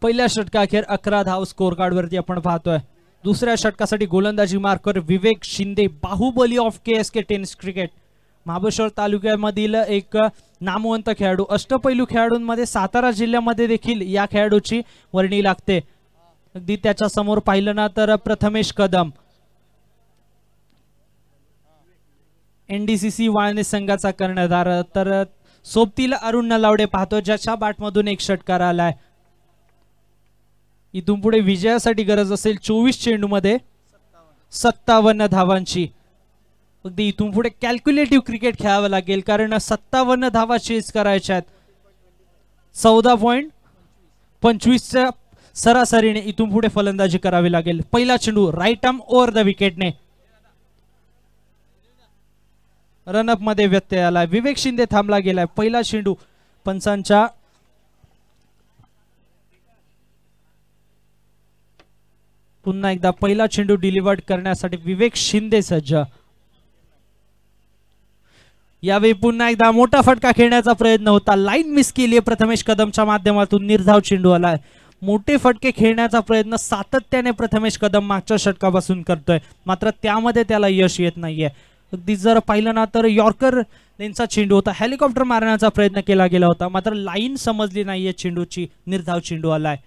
पहिल्या षटकाखेर 11 धाव स्कोर कार्ड वरती आपण पाहतोय। दुसऱ्या षटकासाठी गोलंदाजी marker Vivek Shinde, Bahubali of KSK tennis cricket, Mahabaleshwar तालुक्यामधील एक नामवंत खेळाडू, अष्टपैलू खेळाडूंमध्ये सातारा जिल्ह्यामध्ये देखील या खेळाडूची वर्णी लागते। अगदी त्याच्या समोर पाहिलं ना तर प्रथमेश कदम, NDCC वाळणे संघाचा कर्णधार, तर सोबतीला अरुण नलावडे पाहतो ज्याच्या बॅटमधून एक षटकार आलाय। इथून पुढे विजयासाठी गरज असेल 24 चेंडूमध्ये 57 धावांची। अगदी इथून पुढे कॅल्क्युलेटिव्ह क्रिकेट खेळावं लागेल, कारण 57 धावा चेस करायच्या आहेत। 14.25च्या सरासरीने इथून पुढे फलंदाजी करावी लागेल। पहिला चेंडू राईट आर्म ओव्हर द विकेटने, रनअप मध्ये व्यत्यय आला, विवेक शिंदे थांबला गेलाय। पहिला चेंडू पंचांच्या पुन्हा एकदा पहिला चेंडू डिलिव्हर्ड करण्यासाठी विवेक शिंदे सज्ज। यावेळी पुन्हा एकदा मोठा फटका खेळण्याचा प्रयत्न होता, लाईन मिस केली आहे प्रथमेश कदमच्या माध्यमातून, निर्धाव चेंडू आलाय। मोठे फटके खेळण्याचा प्रयत्न सातत्याने प्रथमेश कदम मागच्या षटकापासून करतोय, मात्र त्यामध्ये त्याला यश येत नाहीये। अगदी जर पाहिलं ना तर यॉर्कर लेनचा चेंडू होता, हेलिकॉप्टर मारण्याचा प्रयत्न केला गेला होता, मात्र लाईन समजली नाहीये चेंडूची, निर्धाव चेंडू आलाय।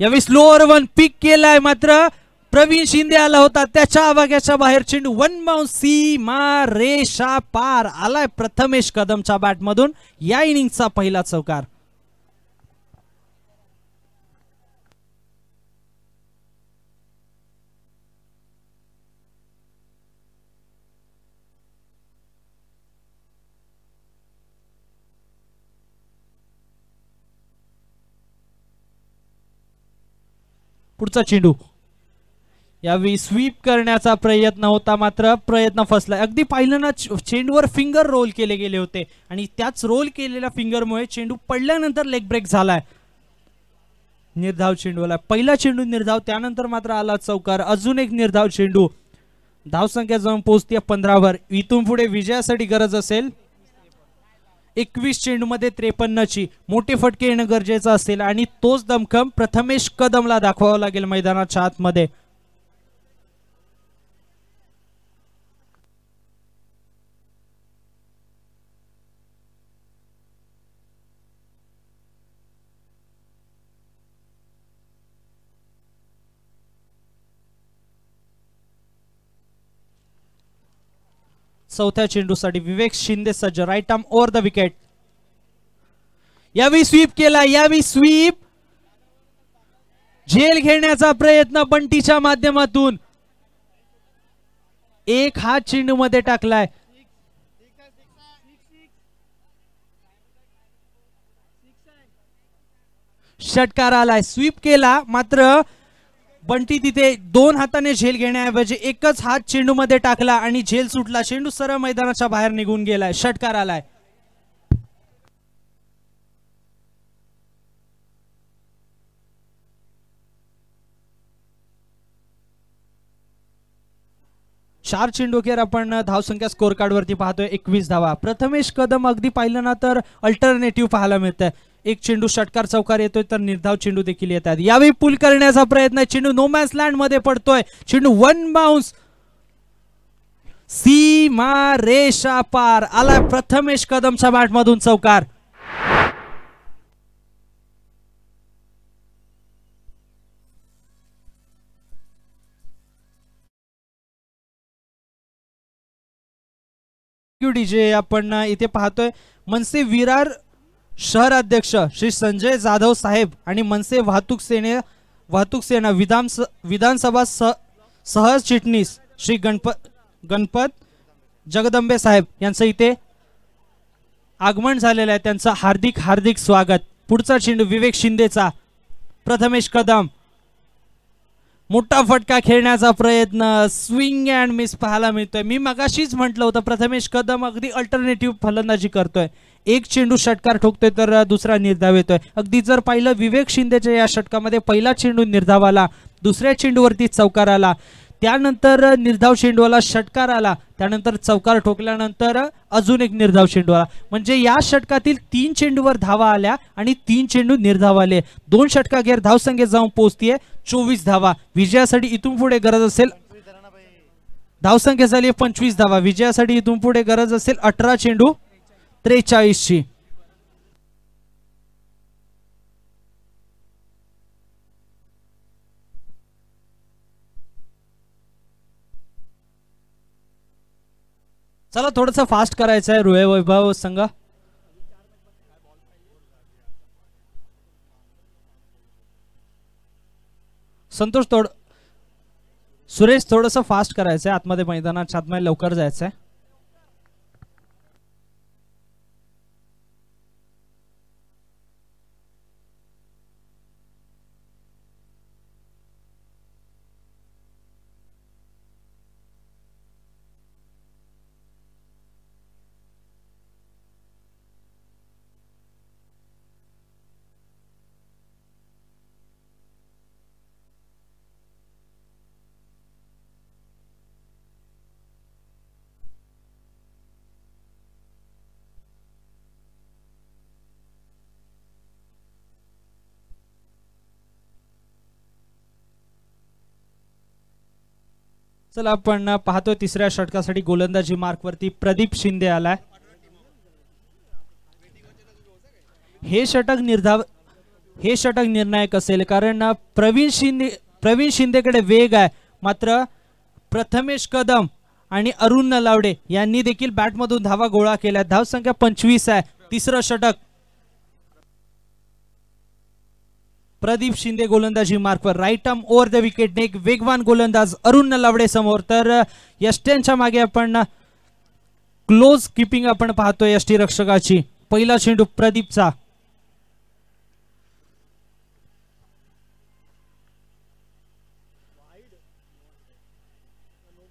यावेळी स्लोअर वन पिक केलाय, मात्र प्रवीण शिंदे आला होता त्याच्या आवाक्याच्या बाहेर, चेंडू वन बाउंस सीमा रेषा पार आलाय प्रथमेश कदमच्या बॅटमधून, या इनिंगचा पहिला चौकार। पुढचा चेंडू, यावेळी स्वीप करण्याचा प्रयत्न होता, मात्र प्रयत्न फसला। अगदी पाहिलं ना चेंडूवर फिंगर रोल केले गेले होते आणि त्याच रोल केलेल्या फिंगरमुळे चेंडू पडल्यानंतर लेग ब्रेक झालाय। निर्धाव चेंडू आला, पहिला चेंडू निर्धाव, त्यानंतर मात्र आला चौकार। अजून एक निर्धाव चेंडू, धावसंख्या जाऊन पोहोचते 15 वर। इथून पुढे विजयासाठी गरज असेल 21 चेंडूमध्ये 53ची, मोठे फटके येणं गरजेचं असेल आणि तोच दमखम प्रथमेश कदमला दाखवावा लागेल मैदानाच्या आतमध्ये। चौथ्या चेंडूसाठी विवेक शिंदे सज्ज, right arm over the wicket. यावी स्वीप केला, यावी स्वीप, झेल घेण्याचा प्रयत्न बंटीच्या माध्यमातून. एक हात चेंडू मध्ये टाकलाय. षटकार आलाय, स्वीप केला, मात्र बंटी तिथे दोन हाताने झेल घेण्याऐवजी एकच हात चेंडू मध्ये टाकला आणि झेल सुटला. चेंडू सरळ मैदानाच्या बाहेर निघून गेलाय. षटकार आलाय. चार चेंडू अखेर आपण धावसंख्या स्कोर कार्ड वरती पाहतोय 21 धावा. प्रथमेश कदम अगदी पाहिलं ना तर अल्टरनेटिव्ह पाहायला मिळतंय. एक चेंडू षटकार चौकार येतोय तर निर्धाव चेंडू देखील येतात. यावेळी पुल करण्याचा प्रयत्न, चेंडू नो मॅन्स लँड मध्ये पडतोय. चेंडू वन बाउन्स, सीमा रेषा पार आला. प्रथमेश कदमच्या बॅट मधून चौकार. डीजे आपण इथे पाहतोय मनसे विरार शहर अध्यक्ष श्री संजय जाधव साहेब आणि मनसे वाहतूक सेना विधानसभा सह चिटणीस श्री गणपत जगदंबे साहेब यांचं इथे आगमन झालेलं आहे. त्यांचं हार्दिक हार्दिक स्वागत. पुढचा चेंडू विवेक शिंदेचा. प्रथमेश कदम मोठा फटका खेळण्याचा प्रयत्न, स्विंग अँड मिस पाहायला मिळतोय. मी मगाशीच म्हटलं होतं प्रथमेश कदम अगदी अल्टरनेटिव्ह फलंदाजी करतोय. एक चेंडू षटकार ठोकतोय तर दुसरा निर्धाव येतोय. अगदी जर पाहिलं विवेक शिंदेच्या या षटकामध्ये पहिला चेंडू निर्धाव आला, दुसऱ्या चेंडूवरती चौकार आला, त्यानंतर निर्धाव चेंडू आला, षटकार आला, त्यानंतर चौकार ठोकल्यानंतर अजून एक निर्धाव चेंडू आला. म्हणजे या षटकातील 3 चेंडूवर धावा आल्या आणि 3 चेंडू निर्धाव आले. 2 षटकाखेर धावसंख्या जाऊन पोहोचतीये 24 धावा. विजयासाठी इथून पुढे गरज असेल, धावसंख्या झाली 25 धावा. विजयासाठी इथून पुढे गरज असेल 18 चेंडू 43 ची. चला थोडस फास्ट करायचं आहे रुळे वैभव संघ. संतोष सुरेश थोडस फास्ट करायचंय. आतमध्ये मैदानाच्या आतमध्ये लवकर जायचंय. चला आपण पाहतोय तिसऱ्या षटकासाठी गोलंदाजी मार्क वरती प्रदीप शिंदे आलाय. हे षटक निर्णायक असेल कारण प्रवीण शिंदेकडे वेग आहे, मात्र प्रथमेश कदम आणि अरुण नलावडे यांनी देखील बॅटमधून धावा गोळा केल्या. धावसंख्या 25 आहे. तिसरं षटक प्रदीप शिंदे गोलंदाजी मार्कवर. Right arm over the wicket. एक वेगवान गोलंदाज अरुण नलावडे समोर. तर यष्ट्यांच्या मागे आपण क्लोज किपिंग आपण पाहतोय यष्टी रक्षकाची. पहिला चेंडू प्रदीपचा.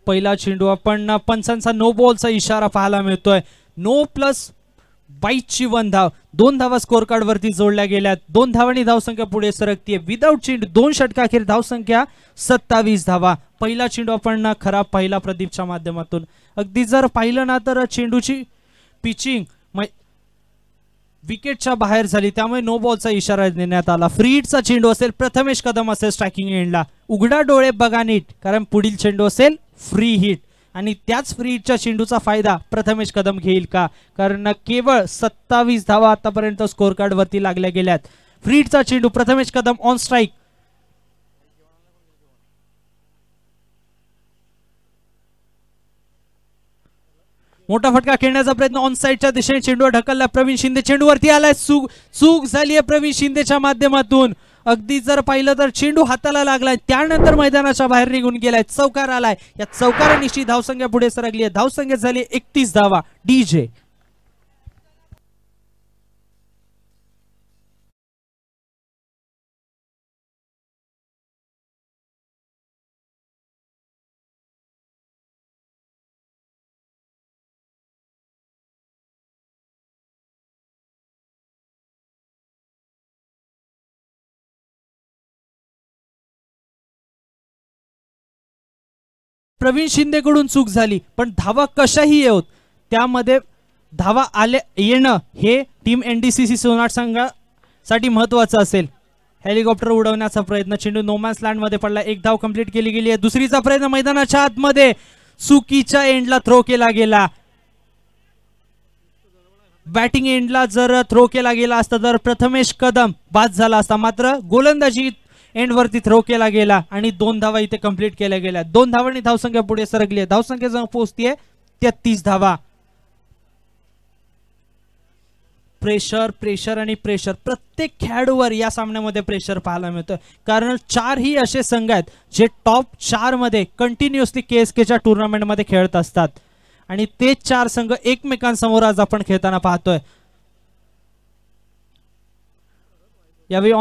पहिला चेंडू आपण पंचांचा नो बॉलचा इशारा पाहायला मिळतोय. नो प्लस 22ची 1 धाव. 2 धावा स्कोर कार्ड वरती जोडल्या गेल्यात. 2 धावांनी धावसंख्या पुढे सरकतीये. विदाउट चेंडू 2 षटकाखेर धावसंख्या 27 धावा. पहिला चेंडू आपण खराब पाहिला प्रदीपच्या माध्यमातून. अगदी जर पाहिलं ना तर चेंडूची पिचिंग विकेटच्या बाहेर झाली, त्यामुळे नो बॉलचा इशारा देण्यात आला. फ्री हिटचा चेंडू असेल, प्रथमेश कदम असेल स्ट्रायकिंग एंडला. उघडा डोळे बघा नीट, कारण पुढील चेंडू असेल फ्री हिट आणि त्याच फ्री हिटच्या चेंडूचा फायदा प्रथमेश कदम घेईल का, कारण केवळ 27 धावा आतापर्यंत स्कोर कार्ड वरती लागल्या गेल्यात. फ्री हिटचा चेंडू प्रथमेश कदम ऑन स्ट्राइक. मोठा फटका खेळण्याचा प्रयत्न ऑन साइडच्या दिशेने चेंडूवर ढकलला प्रवीण शिंदे, चेंडूवरती आलाय, चूक झाली आहे प्रवीण शिंदेच्या माध्यमातून. अगदी जर पाहिलं तर चेंडू हाताला लागलाय, त्यानंतर मैदानाच्या बाहेर निघून गेलाय, चौकार आलाय. या चौकारानिशी धावसंख्या पुढे सरकली आहे. धावसंख्या झाली 31 धावा. डीजे प्रवीण शिंदेकडून चूक झाली, पण धावा कशाही येऊत त्यामध्ये धावा येणं हे टीम एनडीसीसी सोनाट संघासाठी महत्वाचं असेल. हेलिकॉप्टर उडवण्याचा प्रयत्न, चेंडू नोमॅन्स लँड मध्ये पडला, एक धाव कंप्लीट केली गेली आहे. दुसरीचा प्रयत्न मैदानाच्या आतमध्ये चुकीच्या एंडला थ्रो केला गेला. बॅटिंग एंडला जर थ्रो केला गेला असता तर प्रथमेश कदम बाद झाला असता, मात्र गोलंदाजी एंड वरती थ्रो केला गेला आणि 2 धावा इथे कंप्लीट केल्या गेल्या. 2 धावांनी धावसंख्या पुढे सरकली आहे. धावसंख्या जवळ पोहोचतीये 33 धावा. प्रेशर प्रेशर आणि प्रेशर प्रत्येक खेळाडूवर या सामन्यामध्ये प्रेशर पाहायला मिळतं, कारण 4 ही असे संघ आहेत जे टॉप 4 मध्ये कंटिन्युअसली केएसकेच्या टुर्नामेंट मध्ये खेळत असतात आणि ते 4 संघ एकमेकांसमोर आज आपण खेळताना पाहतोय. यावेळी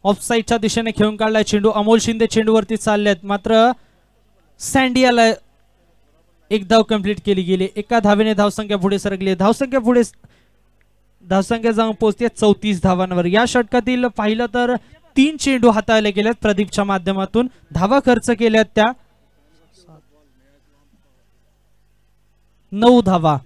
ऑफसाईडच्या दिशेने खेळून काढलाय चेंडू, अमोल शिंदे चेंडूवरती चाललेत, मात्र सँडियाला एक धाव कंप्लीट केली गेली. एका धावेने धावसंख्या पुढे सरकली. धावसंख्या जाऊन पोहोचते 34 धावांवर. या षटकातील पाहिलं तर 3 चेंडू हाताळले गेलेत प्रदीपच्या माध्यमातून. धावा खर्च केल्यात त्या 9 धावा.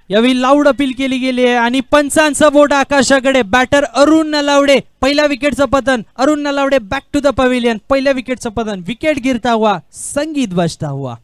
यावेळी लाऊड अपील केली गेली आहे आणि पंचांचं बोट आकाशाकडे. बॅटर अरुण नलावडे, पहिल्या विकेटचं पतन. Arun Nalawade back to the pavilion. पहिल्या विकेटचं पतन. विकेट गिरता हुआ, संगीत बजता हुआ.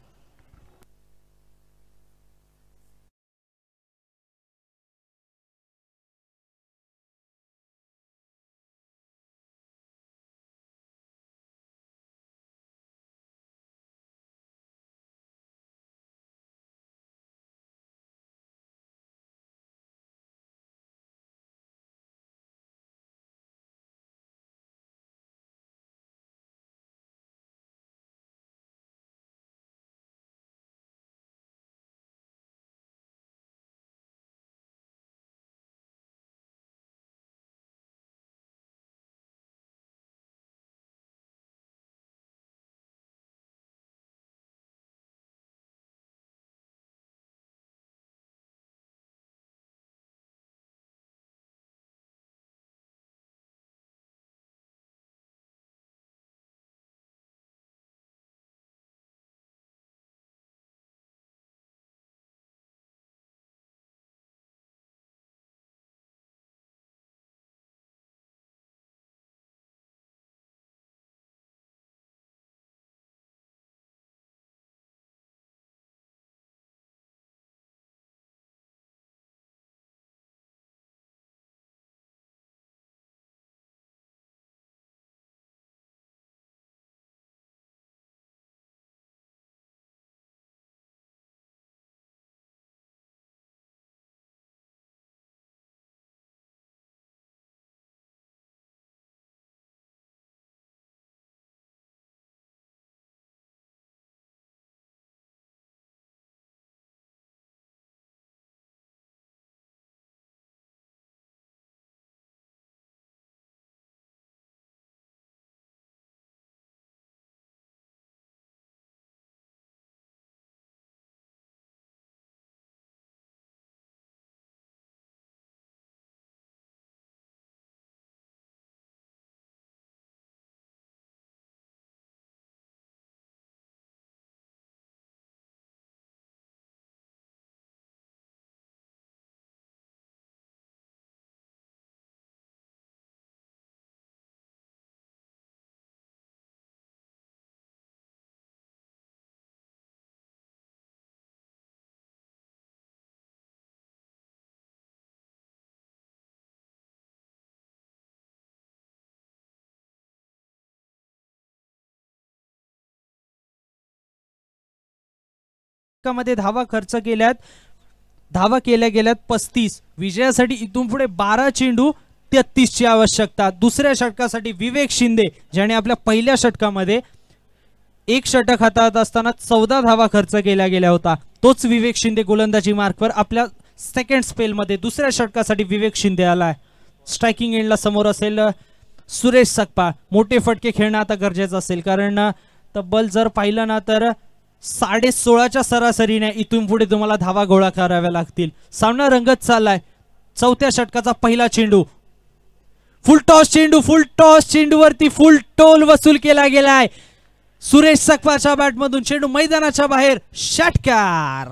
षटकामध्ये धावा खर्च केल्यात, धावा केल्या गेल्यात 35. विजयासाठी इथून पुढे 12 चेंडू 33 ची आवश्यकता. दुसऱ्या षटकासाठी विवेक शिंदे ज्याने आपल्या पहिल्या षटकामध्ये एक षटक हातात असताना 14 धावा खर्च केल्या गेल्या होता, तोच विवेक शिंदे गोलंदाजी मार्कवर आपल्या सेकंड स्पेलमध्ये दुसऱ्या षटकासाठी विवेक शिंदे आलाय. स्ट्रायकिंग एंडला समोर असेल सुरेश सकपाळ. मोठे फटके खेळणं आता गरजेचं असेल, कारण तब्बल जर पाहिलं ना तर 16.5च्या सरासरीने इथून पुढे तुम्हाला धावा गोळा कराव्या लागतील. सामना रंगत चाललाय. चौथ्या षटकाचा पहिला चेंडू, फुल टॉस चेंडूवरती फुल टोल वसूल केला गेलाय. सुरेश सकपाळच्या बॅटमधून चेंडू मैदानाच्या बाहेर, षटकार.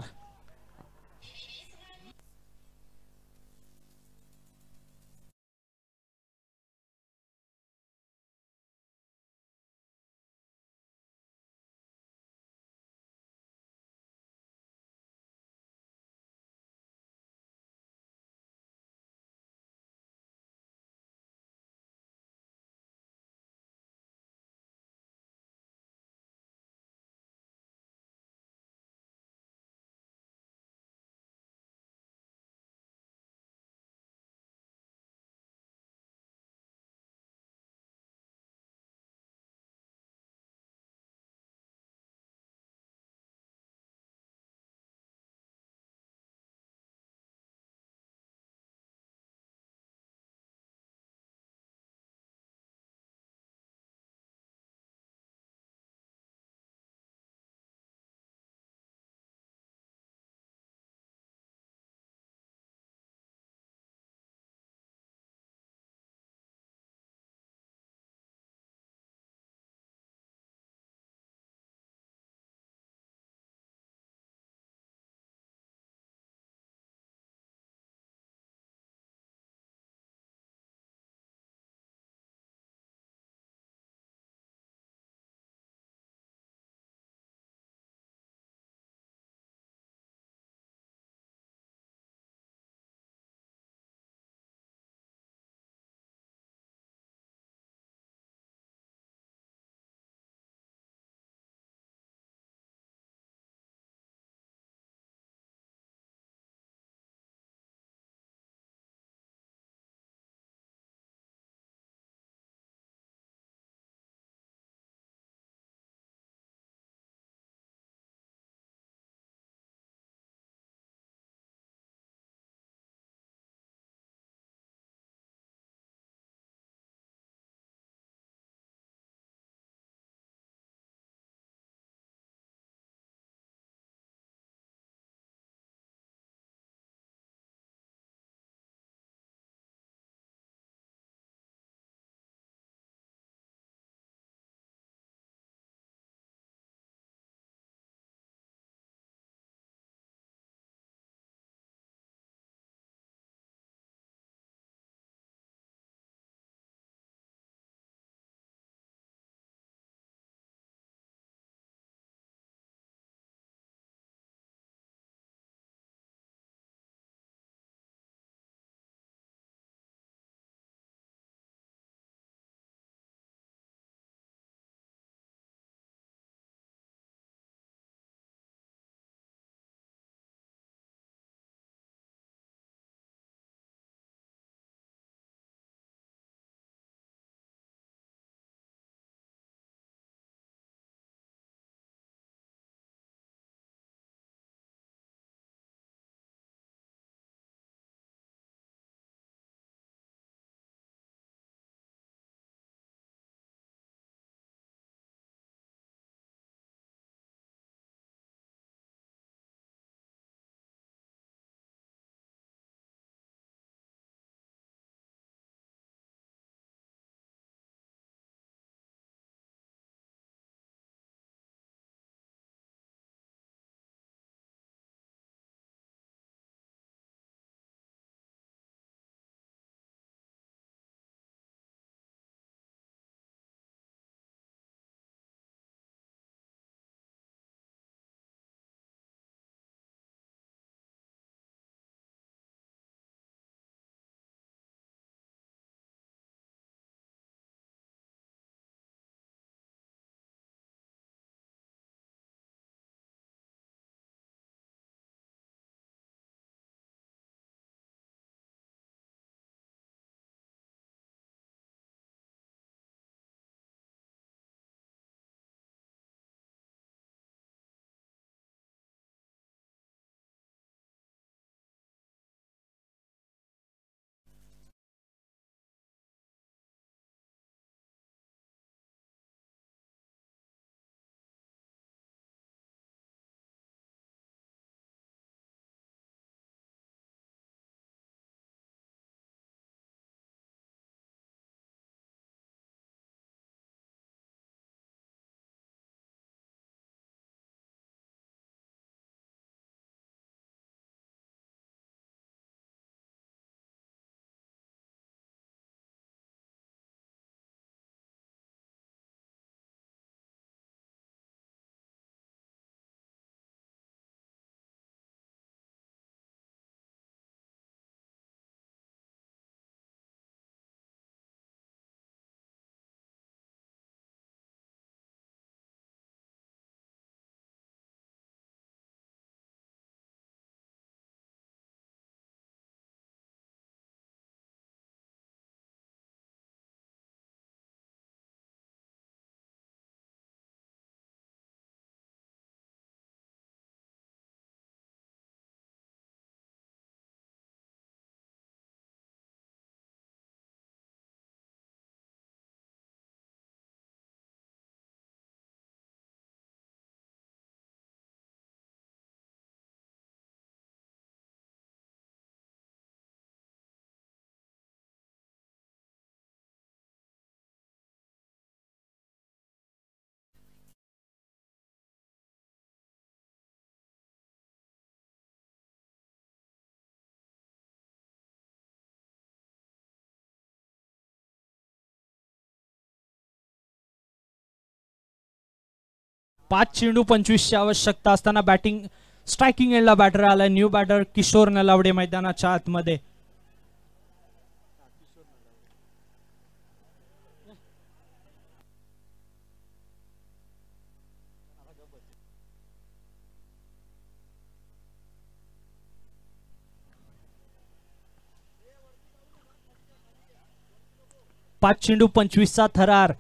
5 चेंडू 25ची आवश्यकता असताना बॅटिंग स्ट्रायकिंग एंडला बॅटर आलाय न्यू बॅटर किशोर नलावडे मैदानाच्या आतमध्ये. पाच चेंडू 25चा थरार.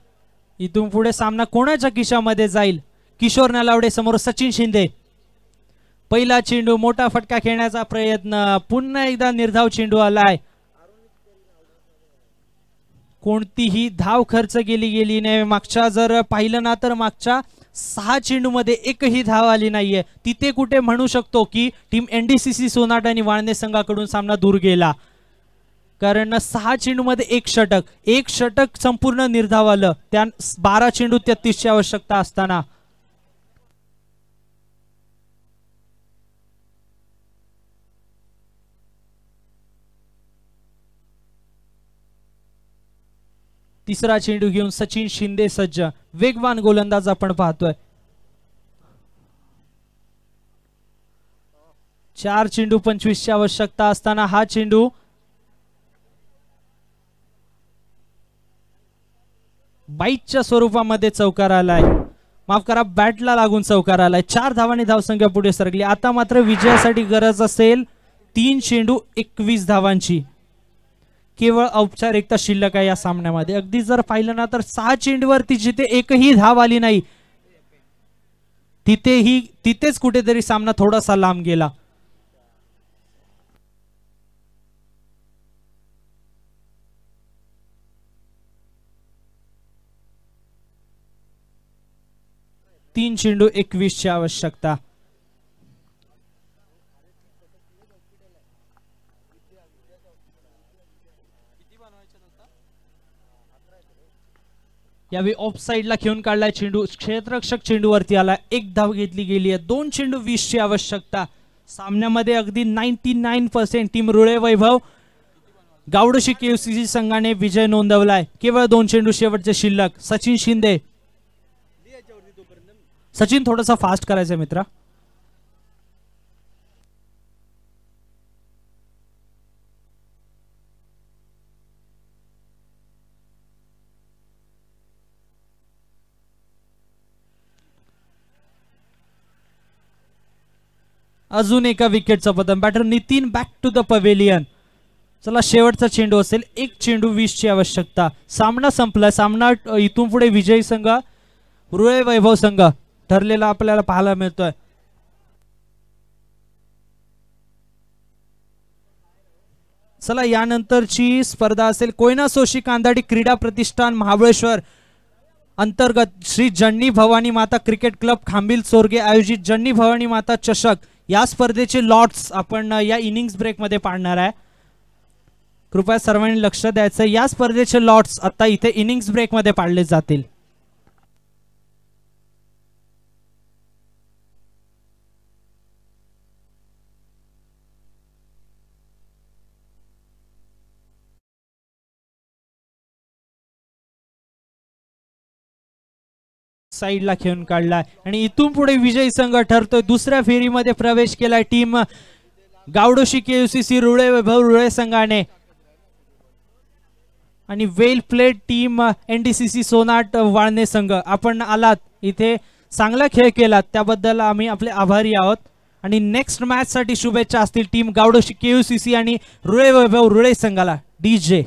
इथून पुढे सामना कोणाच्या खिशामध्ये जाईल? किशोर नलावडे समोर सचिन शिंदे. पहिला चेंडू मोठा फटका खेळण्याचा प्रयत्न, पुन्हा एकदा निर्धाव चेंडू आलाय. कोणतीही धाव खर्च गेली नाही. मागच्या जर पाहिलं ना तर मागच्या 6 चेंडू मध्ये एकही धाव आली नाहीये. तिथे कुठे म्हणू शकतो की टीम एनडीसीसी सोनाट आणि वाळणे संघाकडून सामना दूर गेला, कारण 6 चेंडू मध्ये एक षटक संपूर्ण निर्धाव आलं. त्या 12 चेंडू 33ची आवश्यकता असताना तिसरा चेंडू घेऊन सचिन शिंदे सज्ज. वेगवान गोलंदाज आपण पाहतोय. 4 चेंडू 25ची आवश्यकता असताना हा चेंडू बाईटच्या स्वरूपामध्ये चौकार आलाय. माफ करा, बॅटला लागून चौकार आलाय. 4 धावांनी धावसंख्या पुढे सरकली. आता मात्र विजयासाठी गरज असेल 3 चेंडू 21 धावांची. केवळ औपचारिकता शिल्लक आहे या सामन्यामध्ये. अगदी जर पाहिलं ना तर 6 चेंडूवरती जिथे एकही धाव आली नाही तिथेच कुठेतरी सामना थोडासा लांब गेला. तीन चेंडू 21ची आवश्यकता. यावेळी ऑफ साइडला खेळून काढलाय चेंडू. क्षेत्ररक्षक चेंडूवरती आला. 1 धाव घेतली गेली आहे. 2 चेंडू 20ची आवश्यकता. सामन्यामध्ये अगदी 99% टीम रुळे वैभव गावडोशी केयूसीसी संघाने विजय नोंदवलाय. केवळ 2 चेंडू शेवटचे शिल्लक. सचिन शिंदे. सचिन थोडासा फास्ट करायचं मित्रा. अजून एका विकेटचं पतन. Batter Nitin back to the pavilion. चला शेवटचा चेंडू असेल. 1 चेंडू 20ची आवश्यकता. सामना संपला. सामना इथून पुढे विजयी संघ रुळे वैभव संघ ठरलेला आपल्याला पाहायला मिळतोय. चला यानंतरची स्पर्धा असेल कोयना सोशी कांदाडी क्रीडा प्रतिष्ठान महाबळेश्वर अंतर्गत श्री जन्नी भवानी माता क्रिकेट क्लब खांबिल चोरगे आयोजित जन्नी भवानी माता चषक. या स्पर्धेचे लॉट्स आपण या इनिंग्स ब्रेक मध्ये पाडणार आहे. कृपया सर्वांनी लक्ष द्यायचं. या स्पर्धेचे लॉट्स आता इथे इनिंग्स ब्रेक मध्ये पाडले जातील. साइडला खेळून काढलाय आणि इथून पुढे विजयी संघ ठरतोय. दुसऱ्या फेरीमध्ये प्रवेश केलाय टीम गावडोशी केयूसीसी रुळे वैभव रुळे संघाने. आणि वेल प्लेड टीम एनडीसीसी सोनाट वाळणे संघ. आपण आलात इथे, चांगला खेळ केलात, त्याबद्दल आम्ही आपले आभारी आहोत. आणि नेक्स्ट मॅच साठी शुभेच्छा असतील टीम गावडोशी केयूसीसी आणि रुळे वैभव रुळे संघाला. डीजे